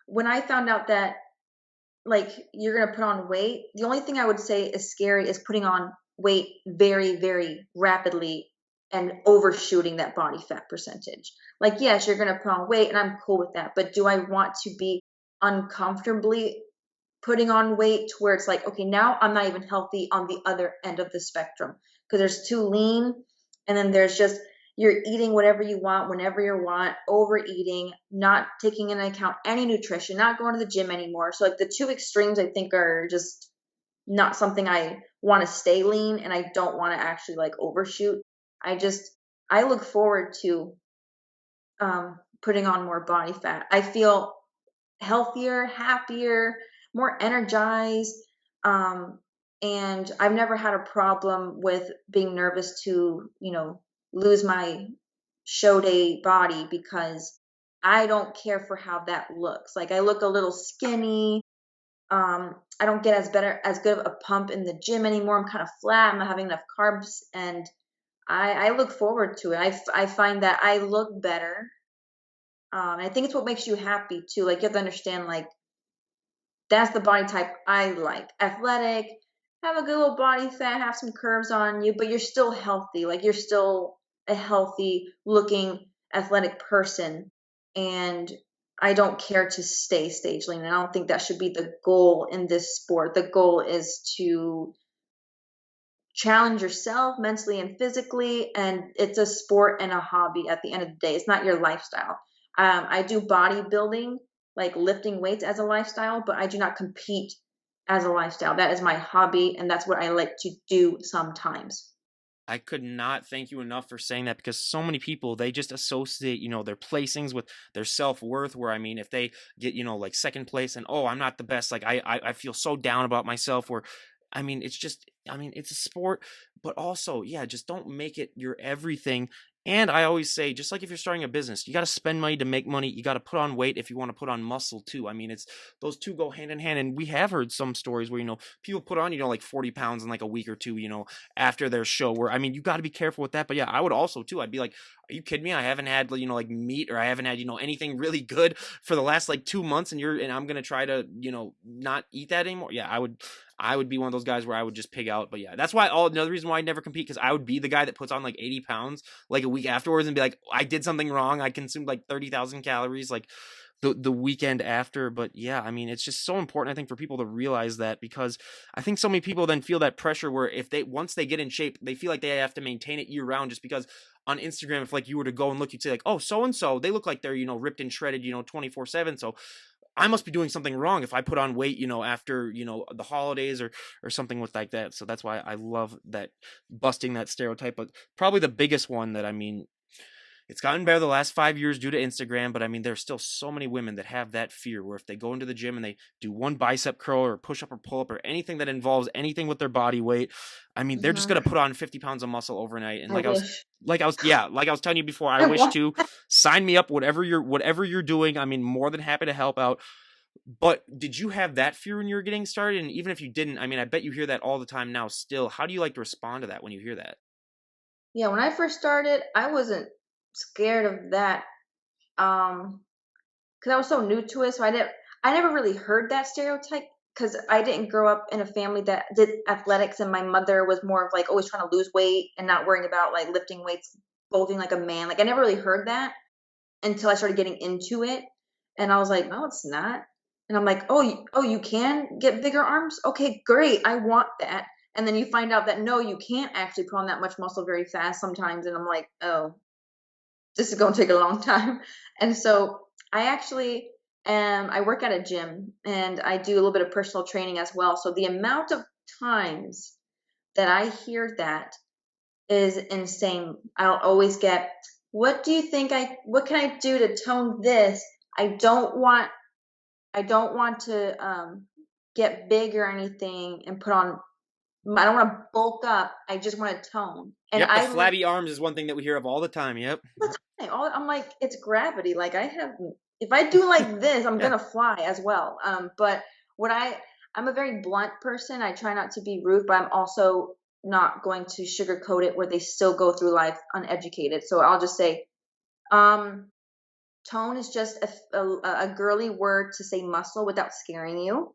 when I found out that like you're going to put on weight, the only thing I would say is scary is putting on weight very, very rapidly and overshooting that body fat percentage. Like, yes, you're going to put on weight and I'm cool with that. But do I want to be uncomfortably putting on weight to where it's like, okay, now I'm not even healthy on the other end of the spectrum because there's too lean. And then there's just, you're eating whatever you want, whenever you want, overeating, not taking into account any nutrition, not going to the gym anymore. So like the two extremes I think are just not something I want to stay lean and I don't want to actually like overshoot. I just, I look forward to putting on more body fat. I feel healthier, happier, more energized. Um, and I've never had a problem with being nervous to, lose my show day body because I don't care for how that looks. Like I look a little skinny. I don't get as good of a pump in the gym anymore. I'm kind of flat. I'm not having enough carbs, and I look forward to it. I find that I look better. I think it's what makes you happy too. Like you have to understand, like that's the body type I like. Athletic, have a good little body fat, have some curves on you, but you're still healthy. Like you're still a healthy looking athletic person. And I don't care to stay stage lean. And I don't think that should be the goal in this sport. The goal is to challenge yourself mentally and physically, and it's a sport and a hobby at the end of the day. It's not your lifestyle. I do bodybuilding, like lifting weights as a lifestyle, but I do not compete as a lifestyle. That is my hobby, and that's what I like to do sometimes. I could not thank you enough for saying that because so many people they just associate, their placings with their self-worth where I mean if they get, like second place and oh, I'm not the best, like I feel so down about myself where I mean it's just I mean it's a sport, but also, yeah, just don't make it your everything. And I always say, just like if you're starting a business, you got to spend money to make money. You got to put on weight if you want to put on muscle too. I mean, it's those two go hand in hand. And we have heard some stories where, people put on, like 40 pounds in like a week or two, after their show where I mean you got to be careful with that. But yeah, I would also too. I'd be like, are you kidding me? I haven't had like meat or I haven't had anything really good for the last like 2 months, and I'm gonna try to not eat that anymore. Yeah, I would be one of those guys where I would just pig out. But yeah, that's why another reason why I never compete because I would be the guy that puts on like 80 pounds like a week afterwards and be like, I did something wrong. I consumed like 30,000 calories like the weekend after. But yeah, I mean, it's just so important, I think, for people to realize that because I think so many people then feel that pressure where if they once they get in shape, they feel like they have to maintain it year round just because on Instagram, if like you were to go and look, you'd say like, oh, so and so, they look like they're, ripped and shredded, 24/7. So I must be doing something wrong if I put on weight, after, the holidays or something with like that. So that's why I love that busting that stereotype. But probably the biggest one that I mean, it's gotten better the last 5 years due to Instagram, but I mean, there's still so many women that have that fear where if they go into the gym and they do one bicep curl or push up or pull up or anything that involves anything with their body weight, I mean, they're just Hmm. gonna put on 50 pounds of muscle overnight. And I wish. like I was telling you before, I I wish want. to sign me up, whatever you're doing. I mean, more than happy to help out. But did you have that fear when you were getting started? And even if you didn't, I mean, I bet you hear that all the time now still. How do you like to respond to that when you hear that? Yeah, when I first started, I wasn't. scared of that. Because I was so new to it, so I never really heard that stereotype because I didn't grow up in a family that did athletics, and my mother was more of like always trying to lose weight and not worrying about like lifting weights, bulking like a man. Like I never really heard that until I started getting into it, and I was like, no, it's not. And I'm like, oh, oh, you can get bigger arms? Okay, great, I want that. And then you find out that no, you can't actually put on that much muscle very fast sometimes, and I'm like, oh, this is going to take a long time. And so I actually I work at a gym and I do a little bit of personal training as well. So the amount of times that I hear that is insane. I'll always get, what do you think what can I do to tone this? I don't want I don't want to get big or anything and put on I don't want to bulk up. I just want to tone. And Yep, the I flabby arms is one thing that we hear of all the time. Yep. the time. I'm like, it's gravity. Like I have, if I do like this, I'm Yeah. gonna fly as well. But what I'm a very blunt person. I try not to be rude, but I'm also not going to sugarcoat it where they still go through life uneducated. So I'll just say, um, tone is just a girly word to say muscle without scaring you.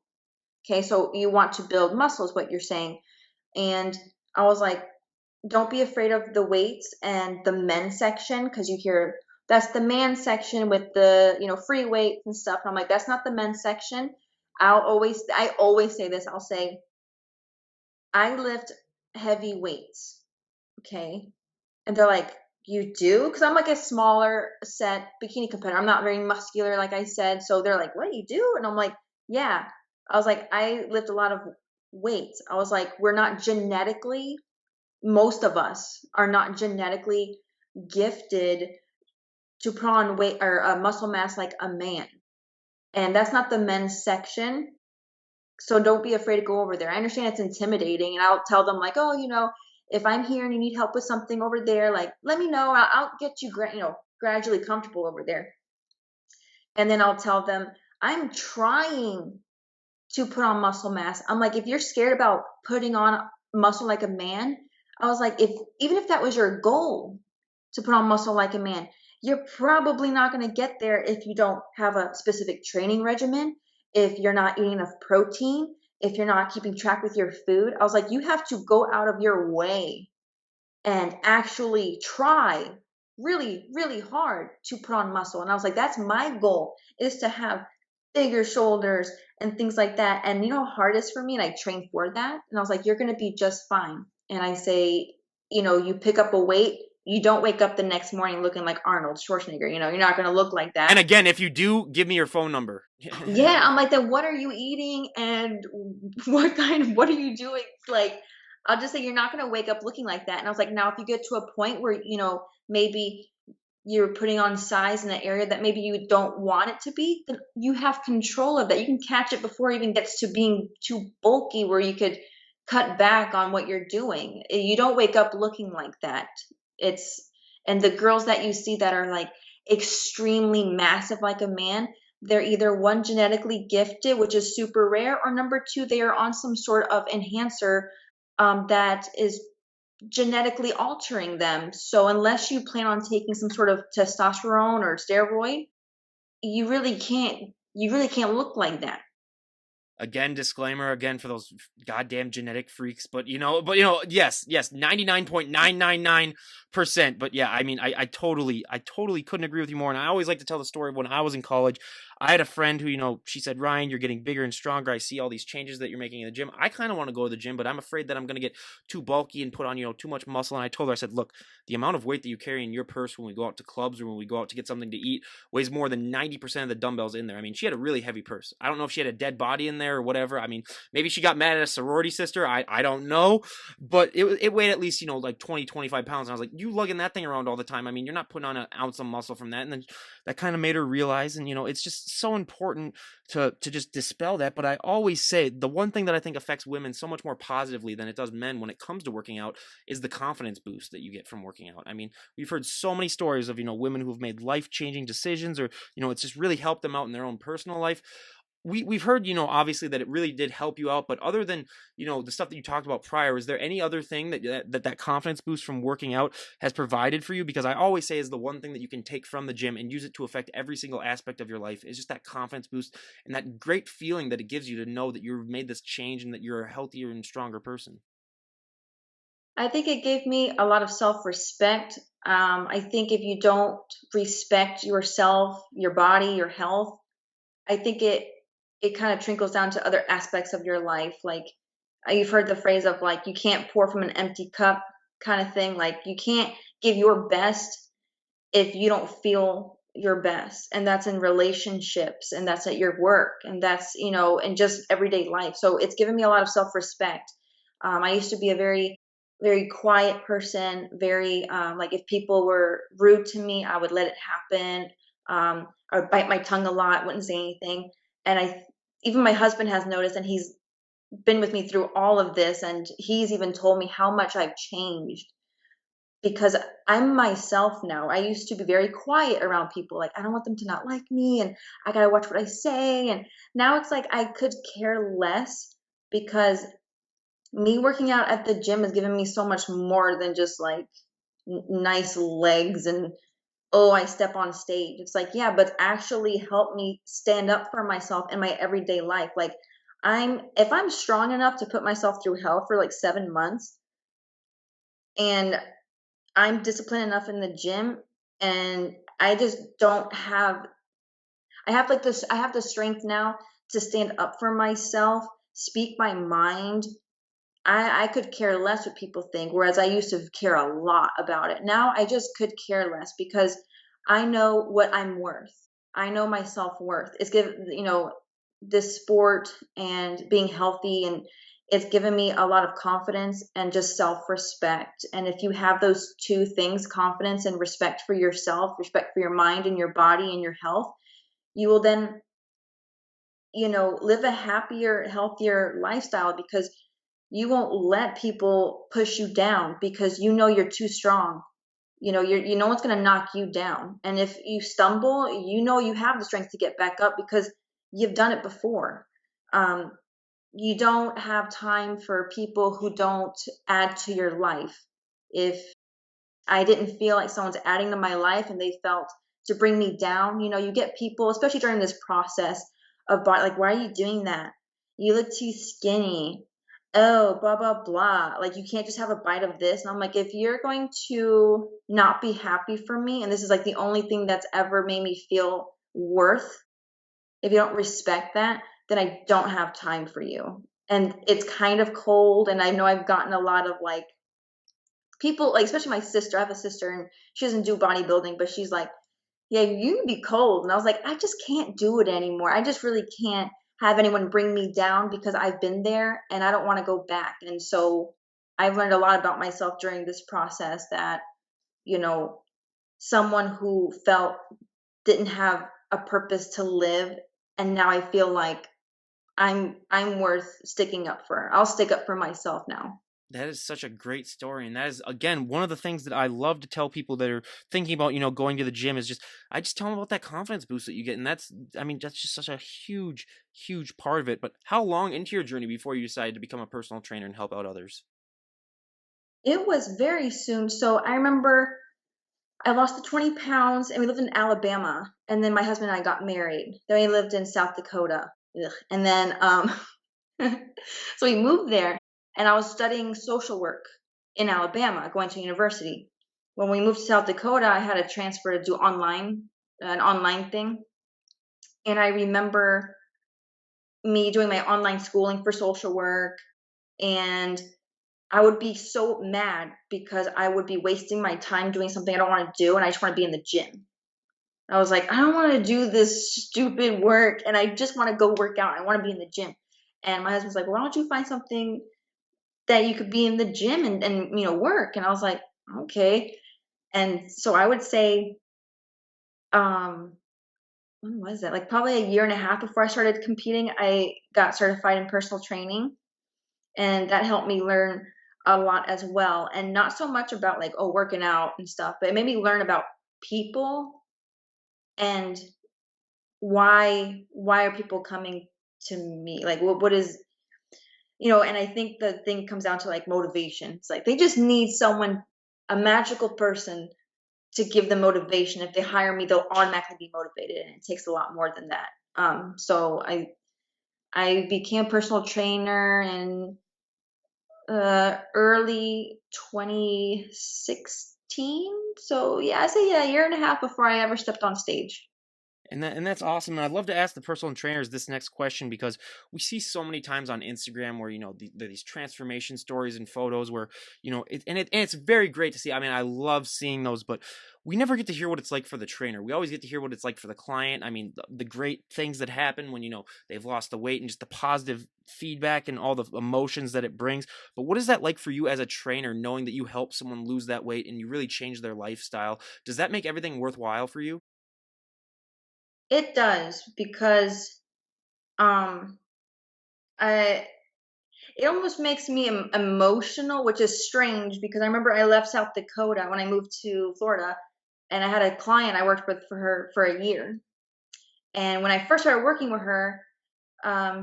Okay, so you want to build muscles, what you're saying. And I was like, don't be afraid of the weights and the men's section because you hear that's the man section with the free weights and stuff. And I'm like, that's not the men's section. I always say this. I'll say I lift heavy weights, okay? And they're like, you do? Because I'm like a smaller set bikini competitor. I'm not very muscular, like I said. So they're like, what do you do? And I'm like, yeah. I was like, I lift a lot of weights. I was like, we're not genetically most of us are not genetically gifted to put on weight or muscle mass like a man. And that's not the men's section. So don't be afraid to go over there. I understand it's intimidating, and I'll tell them like, oh, if I'm here and you need help with something over there, like let me know. I'll get you, gradually comfortable over there. And then I'll tell them I'm trying to put on muscle mass. I'm like, if you're scared about putting on muscle like a man, I was like, if even if that was your goal to put on muscle like a man, you're probably not going to get there if you don't have a specific training regimen, if you're not eating enough protein, if you're not keeping track with your food. I was like, you have to go out of your way and actually try really, really hard to put on muscle. And I was like, that's my goal is to have bigger shoulders and things like that. And you know how hard it is for me? And I train for that. And I was like, you're going to be just fine. And I say, you pick up a weight, you don't wake up the next morning looking like Arnold Schwarzenegger. You're not going to look like And that. again, if you do, give me your phone number. Yeah, I'm like, then what are you eating and what are you doing? Like, I'll just say you're not going to wake up looking like that. And I was like, now if you get to a point where, maybe you're putting on size in an area that maybe you don't want it to be, then you have control of that. You can catch it before it even gets to being too bulky where you could cut back on what you're doing. You don't wake up looking like that. It's, and the girls that you see that are like extremely massive like a man, they're either one genetically gifted, which is super rare, or number two, they are on some sort of enhancer that is genetically altering them. So unless you plan on taking some sort of testosterone or steroid, you really can't look like that. Again, disclaimer again for those goddamn genetic freaks, but yes, 99.999%. But yeah, I mean, I totally couldn't agree with you more. And I always like to tell the story of when I was in college. I had a friend who, she said, Ryan, you're getting bigger and stronger. I see all these changes that you're making in the gym. I kind of want to go to the gym, but I'm afraid that I'm going to get too bulky and put on, too much muscle. And I told her, I said, look, the amount of weight that you carry in your purse when we go out to clubs or when we go out to get something to eat weighs more than 90% of the dumbbells in there. I mean, she had a really heavy purse. I don't know if she had a dead body in there or whatever. I mean, maybe she got mad at a sorority sister. I don't know. But it weighed at least, like 20, 25 pounds. And I was like, you lugging that thing around all the time. I mean, you're not putting on an ounce of muscle from that. And then that kind of made her realize, and, it's just so important to just dispel that. But I always say the one thing that I think affects women so much more positively than it does men when it comes to working out is the confidence boost that you get from working out. I mean, we've heard so many stories of, women who've made life-changing decisions or, it's just really helped them out in their own personal life. we've heard, obviously that it really did help you out, but other than, the stuff that you talked about prior, is there any other thing that confidence boost from working out has provided for you? Because I always say is the one thing that you can take from the gym and use it to affect every single aspect of your life is just that confidence boost and that great feeling that it gives you to know that you've made this change and that you're a healthier and stronger person. I think it gave me a lot of self-respect. I think if you don't respect yourself, your body, your health, I think it kind of trickles down to other aspects of your life. Like you've heard the phrase of like you can't pour from an empty cup kind of thing. Like you can't give your best if you don't feel your best. And that's in relationships and that's at your work and that's, in just everyday life. So it's given me a lot of self-respect. I used to be a very quiet person, very like if people were rude to me, I would let it happen. I would bite my tongue a lot, wouldn't say anything. And even my husband has noticed, and he's been with me through all of this, and he's even told me how much I've changed because I'm myself now. I used to be very quiet around people. Like, I don't want them to not like me, and I got to watch what I say. And now it's like I could care less because me working out at the gym has given me so much more than just like nice legs and oh, I step on stage. It's like, yeah, but actually help me stand up for myself in my everyday life. Like if I'm strong enough to put myself through hell for like 7 months and I'm disciplined enough in the gym and I just don't have I have like this I have the strength now to stand up for myself, speak my mind. I could care less what people think, whereas I used to care a lot about it. Now I just could care less because I know what I'm worth. I know my self-worth. This sport and being healthy and it's given me a lot of confidence and just self-respect. And if you have those two things, confidence and respect for yourself, respect for your mind and your body and your health, you will then, live a happier, healthier lifestyle because you won't let people push you down because you're too strong. No one's going to knock you down. And if you stumble, you have the strength to get back up because you've done it before. Um, you don't have time for people who don't add to your life. If I didn't feel like someone's adding to my life and they felt to bring me down. You get people, especially during this process of body, like, why are you doing that? You look too skinny. Oh, blah, blah, blah. Like, you can't just have a bite of this. And I'm like, if you're going to not be happy for me, and this is like the only thing that's ever made me feel worth, if you don't respect that, then I don't have time for you. And it's kind of cold. And I know I've gotten a lot of like, people like especially my sister. I have a sister and she doesn't do bodybuilding, but she's like, yeah, you can be cold. And I was like, I just can't do it anymore. I just really can't have anyone bring me down because I've been there and I don't want to go back. And so I've learned a lot about myself during this process that, you know, someone who felt didn't have a purpose to live, and now I feel like I'm worth sticking up for. I'll stick up for myself now. That is such a great story, and that is again one of the things that I love to tell people that are thinking about, going to the gym is just I just tell them about that confidence boost that you get, and that's just such a huge, huge part of it. But how long into your journey before you decided to become a personal trainer and help out others? It was very soon. So I remember I lost the 20 pounds and we lived in Alabama. And then my husband and I got married. Then we lived in South Dakota. Ugh. And then, so we moved there and I was studying social work in Alabama, going to university. When we moved to South Dakota, I had a transfer to do an online thing. And I remember me doing my online schooling for social work. And I would be so mad because I would be wasting my time doing something I don't want to do. And I just want to be in the gym. I was like, I don't want to do this stupid work and I just want to go work out. I want to be in the gym. And my husband's like, well, why don't you find something that you could be in the gym and work? And I was like, okay. And so I would say, um, when was it? Like probably a year and a half before I started competing, I got certified in personal training. And that helped me learn a lot as well. And not so much about like, oh, working out and stuff, but it made me learn about people and why are people coming to me? Like what is, you know, and I think the thing comes down to like motivation. It's like they just need someone, a magical person to give them motivation. If they hire me, they'll automatically be motivated, and it takes a lot more than that. So I became a personal trainer in early 2016. So yeah, I say yeah, a year and a half before I ever stepped on stage. And that's awesome. And I'd love to ask the personal trainers this next question because we see so many times on Instagram where these transformation stories and photos where and it's very great to see. I mean, I love seeing those, but we never get to hear what it's like for the trainer. We always get to hear what it's like for the client. I mean, the great things that happen when they've lost the weight and just the positive feedback and all the emotions that it brings. But what is that like for you as a trainer, knowing that you help someone lose that weight and you really change their lifestyle? Does that make everything worthwhile for you? It does because um I it almost makes me emotional, which is strange because I remember I left South Dakota when I moved to Florida, and I had a client I worked with for her for a year. And when I first started working with her,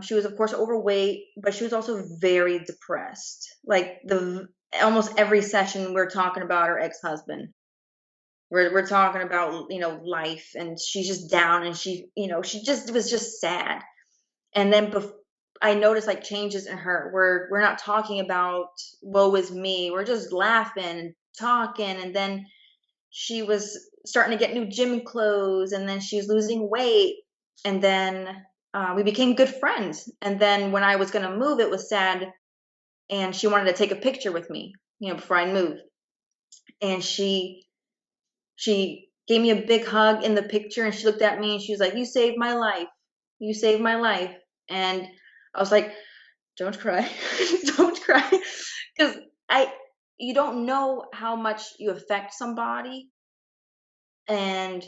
she was of course overweight, but she was also very depressed. Like the almost every session we're talking about her ex-husband. We're talking about, you know, life, and she's just down, and she, you know, she just was just sad. And then I noticed like changes in her. We're not talking about woe is me. We're just laughing and talking. And then she was starting to get new gym clothes, and then she was losing weight. And then we became good friends. And then when I was going to move, it was sad, and she wanted to take a picture with me, you know, before I moved. And she gave me a big hug in the picture, and she looked at me and she was like, "You saved my life. You saved my life." And I was like, "Don't cry." Don't cry, because I you don't know how much you affect somebody, and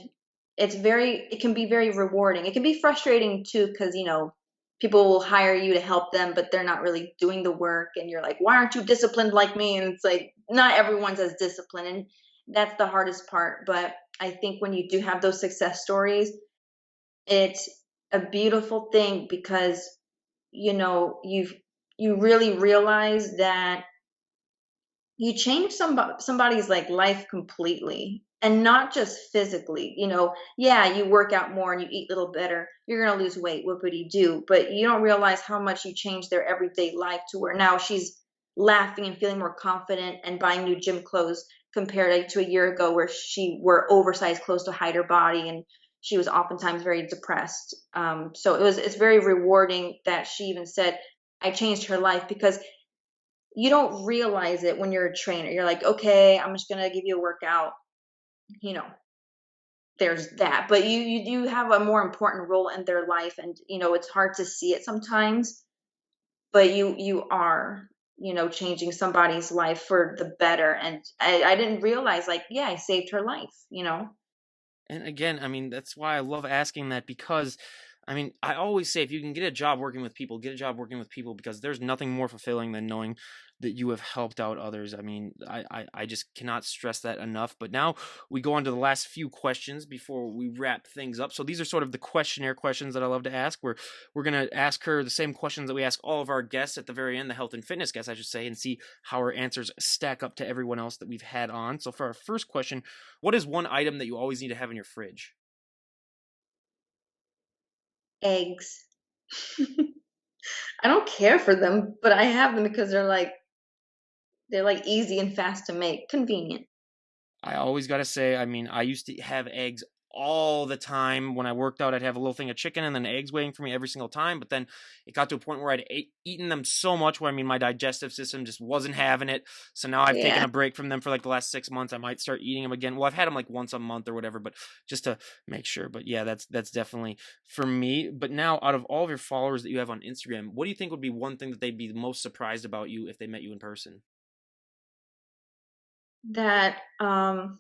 it can be very rewarding. It can be frustrating too, because you know people will hire you to help them, but they're not really doing the work, and you're like, "Why aren't you disciplined like me?" And it's like not everyone's as disciplined, and that's the hardest part. But I think when you do have those success stories, it's a beautiful thing because you know you really realize that you change somebody's like life completely, and not just physically. You know, yeah, you work out more and you eat a little better, you're going to lose weight, what would you do? But you don't realize how much you change their everyday life, to where now she's laughing and feeling more confident and buying new gym clothes compared like, to a year ago where she wore oversized clothes to hide her body, and she was oftentimes very depressed. So it's very rewarding that she even said I changed her life, because you don't realize it when you're a trainer. You're like, okay, I'm just gonna give you a workout, you know, there's that. But you do have a more important role in their life, and you know, it's hard to see it sometimes, but you are, you know, changing somebody's life for the better. And I didn't realize, like, yeah, I saved her life, you know. And again, I mean, that's why I love asking that because, I mean, I always say if you can get a job working with people, get a job working with people because there's nothing more fulfilling than knowing that you have helped out others. I mean, I just cannot stress that enough. But now we go on to the last few questions before we wrap things up. So these are sort of the questionnaire questions that I love to ask. We're gonna ask her the same questions that we ask all of our guests at the very end, the health and fitness guests, I should say, and see how her answers stack up to everyone else that we've had on. So for our first question, what is one item that you always need to have in your fridge? Eggs. I don't care for them, but I have them because they're like easy and fast to make, convenient. I always gotta say, I mean, I used to have eggs all the time. When I worked out, I'd have a little thing of chicken and then eggs waiting for me every single time. But then it got to a point where eaten them so much where, I mean, my digestive system just wasn't having it. So now I've taken Yeah. a break from them for like the last 6 months. I might start eating them again. Well, I've had them like once a month or whatever, but just to make sure. But yeah, that's definitely for me. But now, out of all of your followers that you have on Instagram, what do you think would be one thing that they'd be the most surprised about you if they met you in person? That I'm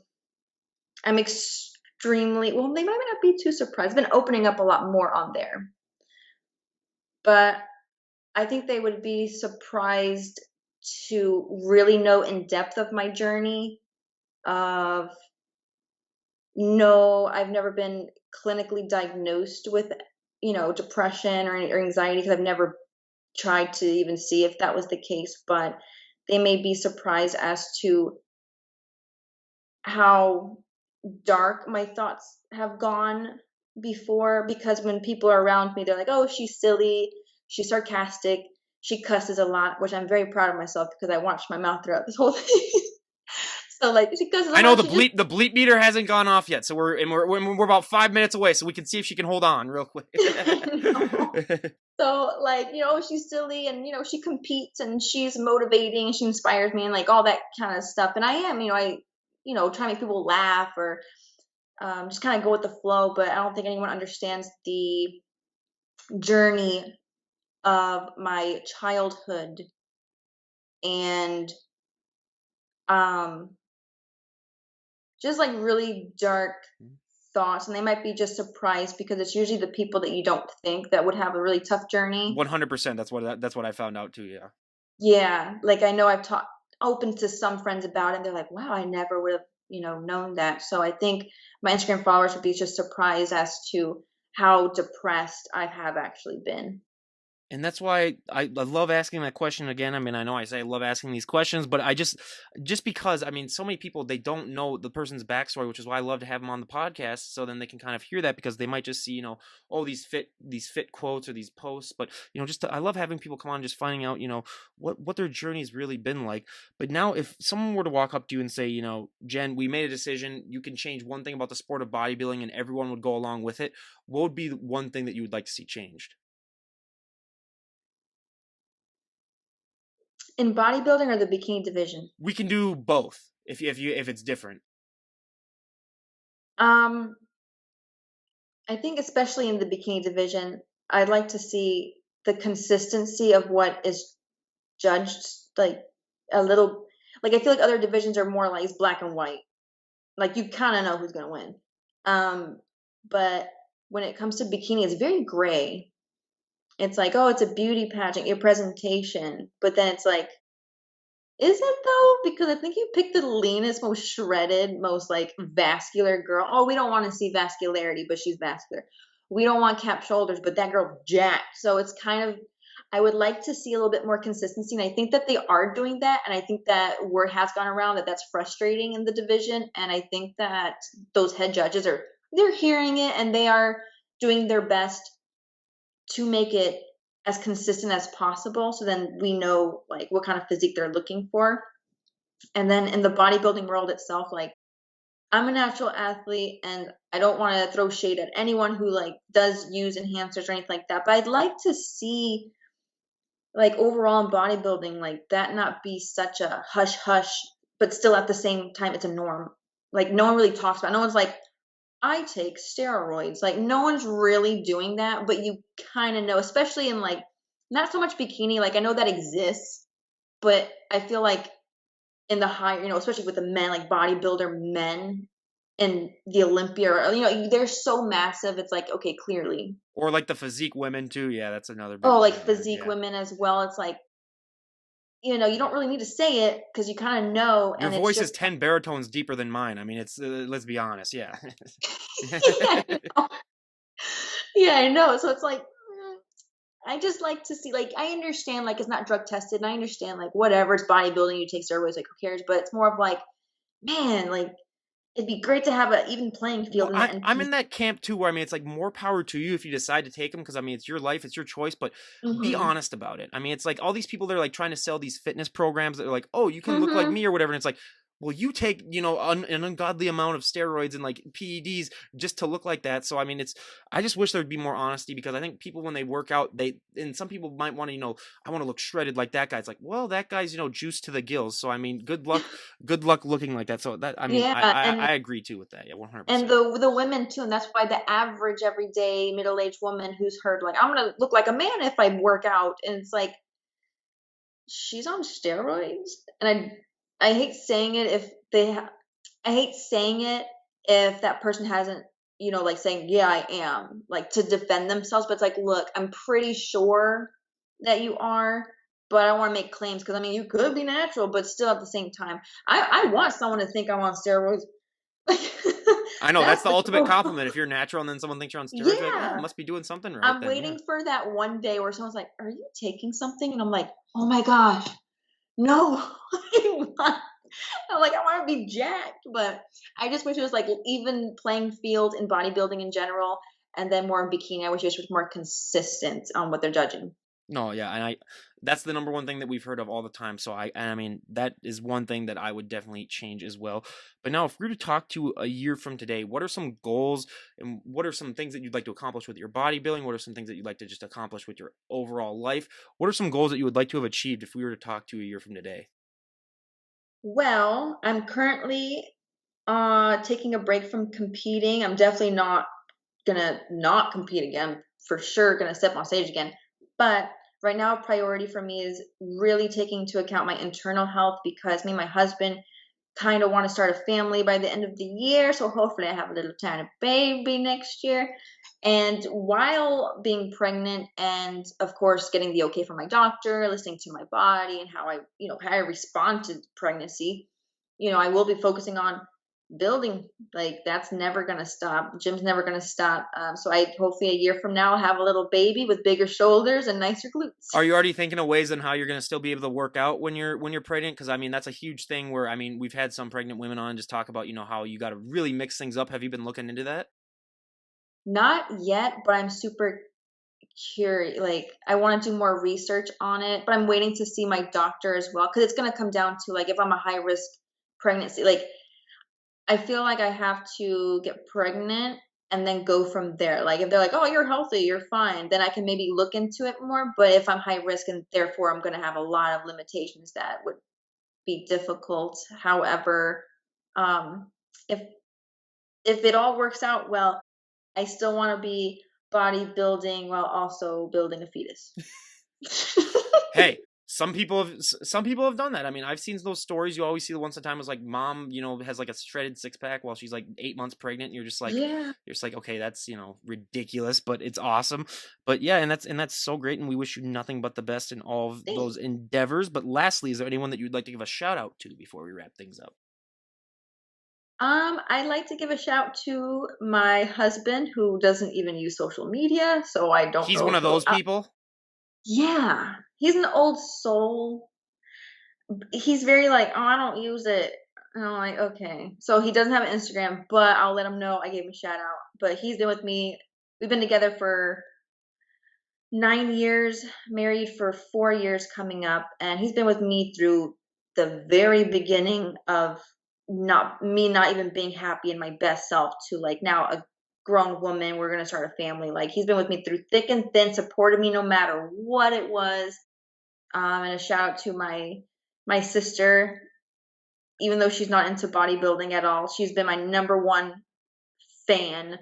extremely well, they might not be too surprised. I've been opening up a lot more on there. But I think they would be surprised to really know in depth of my journey of no, I've never been clinically diagnosed with, depression or anxiety, because I've never tried to even see if that was the case, but they may be surprised as to how dark my thoughts have gone before, because when people are around me, they're like, "Oh, she's silly, she's sarcastic, she cusses a lot," which I'm very proud of myself because I watched my mouth throughout this whole thing. So like, she cusses a I know lot. the She just bleep meter hasn't gone off yet, so we're about 5 minutes away, so we can see if she can hold on real quick. no. So like, she's silly, and she competes, and she's motivating, and she inspires me, and like all that kind of stuff. And I am, try to make people laugh, or just kind of go with the flow. But I don't think anyone understands the journey of my childhood, and um just like really dark thoughts, and they might be just surprised because it's usually the people that you don't think that would have a really tough journey. 100%. That's what I found out too. Yeah. Yeah, like I know I've talked open to some friends about it, and they're like, "Wow, I never would have, known that." So I think my Instagram followers would be just surprised as to how depressed I have actually been. And that's why I love asking that question again. I mean, I know I say I love asking these questions, but I just because I mean, so many people they don't know the person's backstory, which is why I love to have them on the podcast, so then they can kind of hear that because they might just see oh these fit quotes or these posts, but I love having people come on just finding out what their journey's really been like. But now, if someone were to walk up to you and say, Jen, we made a decision, you can change one thing about the sport of bodybuilding, and everyone would go along with it, what would be the one thing that you would like to see changed? In bodybuilding or the bikini division? We can do both if it's different. Um, I think especially in the bikini division, I'd like to see the consistency of what is judged, like a little, like I feel like other divisions are more like it's black and white. Like you kind of know who's going to win. But when it comes to bikini, it's very gray. It's like, oh, it's a beauty pageant, your presentation. But then it's like, is it though? Because I think you picked the leanest, most shredded, most like vascular girl. Oh, we don't want to see vascularity, but she's vascular. We don't want cap shoulders, but that girl's jacked. So it's kind of, I would like to see a little bit more consistency. And I think that they are doing that. And I think that word has gone around that that's frustrating in the division. And I think that those head judges they're hearing it, and they are doing their best to make it as consistent as possible, so then we know like what kind of physique they're looking for. And then in the bodybuilding world itself, like I'm a natural athlete, and I don't want to throw shade at anyone who like does use enhancers or anything like that, but I'd like to see like overall in bodybuilding, like that not be such a hush hush, but still at the same time it's a norm. Like no one really talks about it. No one's like, I take steroids. Like no one's really doing that, but you kind of know, especially in like not so much bikini. Like I know that exists, but I feel like in the higher, especially with the men, like bodybuilder men in the Olympia, or, they're so massive. It's like, okay, clearly. Or like the physique women too. Yeah, that's another big Oh, one like right there. physique Yeah. women as well. It's like, you don't really need to say it because you kind of know, Your and it's voice is just, 10 baritones deeper than mine. I mean, it's let's be honest. Yeah. yeah, I know. Yeah, I know. So it's like, I just like to see, like, I understand, like, it's not drug tested, and I understand, like, whatever, it's bodybuilding, you take steroids, like, who cares? But it's more of like, man, like, it'd be great to have an even playing Well, field in the I'm NP. in that camp too, where I mean, it's like more power to you if you decide to take them, because I mean, it's your life, it's your choice, but be Mm-hmm. honest about it. I mean, it's like all these people that are like trying to sell these fitness programs that are like, oh, you can look like Mm-hmm. me or whatever, and it's like, well, you take an ungodly amount of steroids and like PEDs just to look like that. So I mean, I just wish there'd be more honesty, because I think people when they work out, and some people might want to I want to look shredded like that guy. It's like, well, that guy's juiced to the gills. So I mean, good luck looking like that. So that I mean, Yeah, I agree too with that. Yeah, one hundred and percent. the women too, and that's why the average everyday middle-aged woman who's heard like I'm gonna look like a man if I work out, and it's like she's on steroids. And I hate saying it if I hate saying it if that person hasn't, like saying, yeah, I am, like to defend themselves. But it's like, look, I'm pretty sure that you are, but I don't want to make claims because I mean, you could be natural, but still at the same time, I want someone to think I'm on steroids. I know that's That's the the ultimate goal. compliment. If you're natural and then someone thinks you're on steroids, you're like, yeah, I Yeah. must be doing something right I'm then. Yeah. waiting for that one day where someone's like, "Are you taking something?" And I'm like, "Oh my gosh, no." I'm like, I want to be jacked, but I just wish it was like even playing field in bodybuilding in general, and then more in bikini. I wish it was more consistent on what they're judging. No, yeah, and that's the number one thing that we've heard of all the time. So I mean, that is one thing that I would definitely change as well. But now, if we were to talk to a year from today, what are some goals and what are some things that you'd like to accomplish with your bodybuilding? What are some things that you'd like to just accomplish with your overall life? What are some goals that you would like to have achieved if we were to talk to a year from today? Well, I'm currently taking a break from competing. I'm definitely not gonna not compete again. For sure, gonna step on stage again. But right now, a priority for me is really taking into account my internal health because me and my husband kind of want to start a family by the end of the year. So hopefully, I have a little tiny baby next year. And while being pregnant, and of course, getting the okay from my doctor, listening to my body and how how I respond to pregnancy, I will be focusing on building. Like that's never gonna stop. Gym's never gonna stop. So I hopefully a year from now I'll have a little baby with bigger shoulders and nicer glutes. Are you already thinking of ways on how you're going to still be able to work out when you're pregnant? Because I mean, that's a huge thing. Where I mean, we've had some pregnant women on just talk about how you got to really mix things up. Have you been looking into that? Not yet, but I'm super curious. Like I want to do more research on it, but I'm waiting to see my doctor as well because it's gonna come down to like if I'm a high risk pregnancy. Like I feel like I have to get pregnant and then go from there. Like if they're like, "Oh, you're healthy, you're fine," then I can maybe look into it more. But if I'm high risk and therefore I'm going to have a lot of limitations, that would be difficult. However, um, if it all works out well, I still want to be bodybuilding while also building a fetus. Hey, some people have done that. I mean, I've seen those stories. You always see the once at a time was like mom, has like a shredded six pack while she's like 8 months pregnant. And Yeah. you're just like, okay, that's ridiculous, but it's awesome. But yeah, and that's so great. And we wish you nothing but the best in all of those Thanks. endeavors. But lastly, is there anyone that you'd like to give a shout out to before we wrap things up? I'd like to give a shout to my husband who doesn't even use social media, so I don't He's know one if of he'll. those people. Yeah, he's an old soul. He's very like, oh, I don't use it. And I'm like, okay. So he doesn't have an Instagram, but I'll let him know I gave him a shout out. But he's been with me. We've been together for 9 years, married for 4 years coming up, and he's been with me through the very beginning of not even being happy in my best self to like now a grown woman, we're gonna start a family. Like he's been with me through thick and thin, supported me no matter what it was. And a shout out to my sister, even though she's not into bodybuilding at all, she's been my number one fan,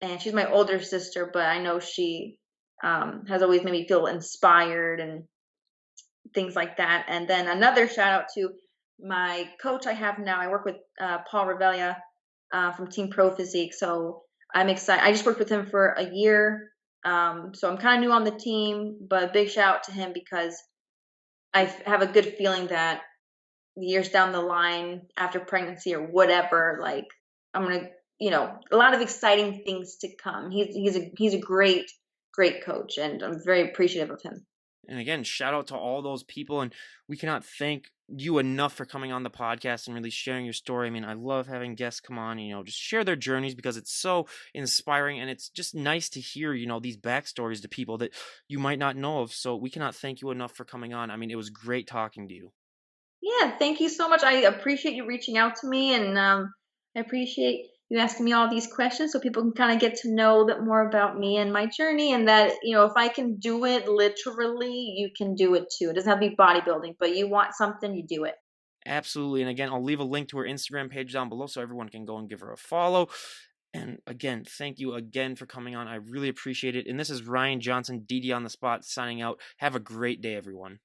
and she's my older sister, but I know she has always made me feel inspired and things like that. And then another shout out to my coach I have now. I work with Paul Revelia from Team Pro Physique, so I'm excited. I just worked with him for a year, so I'm kind of new on the team, but big shout out to him because I have a good feeling that years down the line after pregnancy or whatever, like I'm gonna, a lot of exciting things to come. He's a great coach, and I'm very appreciative of him. And again, shout out to all those people. And we cannot thank you enough for coming on the podcast and really sharing your story. I mean, I love having guests come on, just share their journeys because it's so inspiring and it's just nice to hear, these backstories to people that you might not know of. So we cannot thank you enough for coming on. I mean, it was great talking to you. Yeah, thank you so much. I appreciate you reaching out to me, and I appreciate you asking me all these questions so people can kind of get to know a bit more about me and my journey. And that, if I can do it literally, you can do it too. It doesn't have to be bodybuilding, but you want something, you do it. Absolutely. And again, I'll leave a link to her Instagram page down below so everyone can go and give her a follow. And again, thank you again for coming on. I really appreciate it. And this is Ryan Johnson, DD on the spot, signing out. Have a great day, everyone.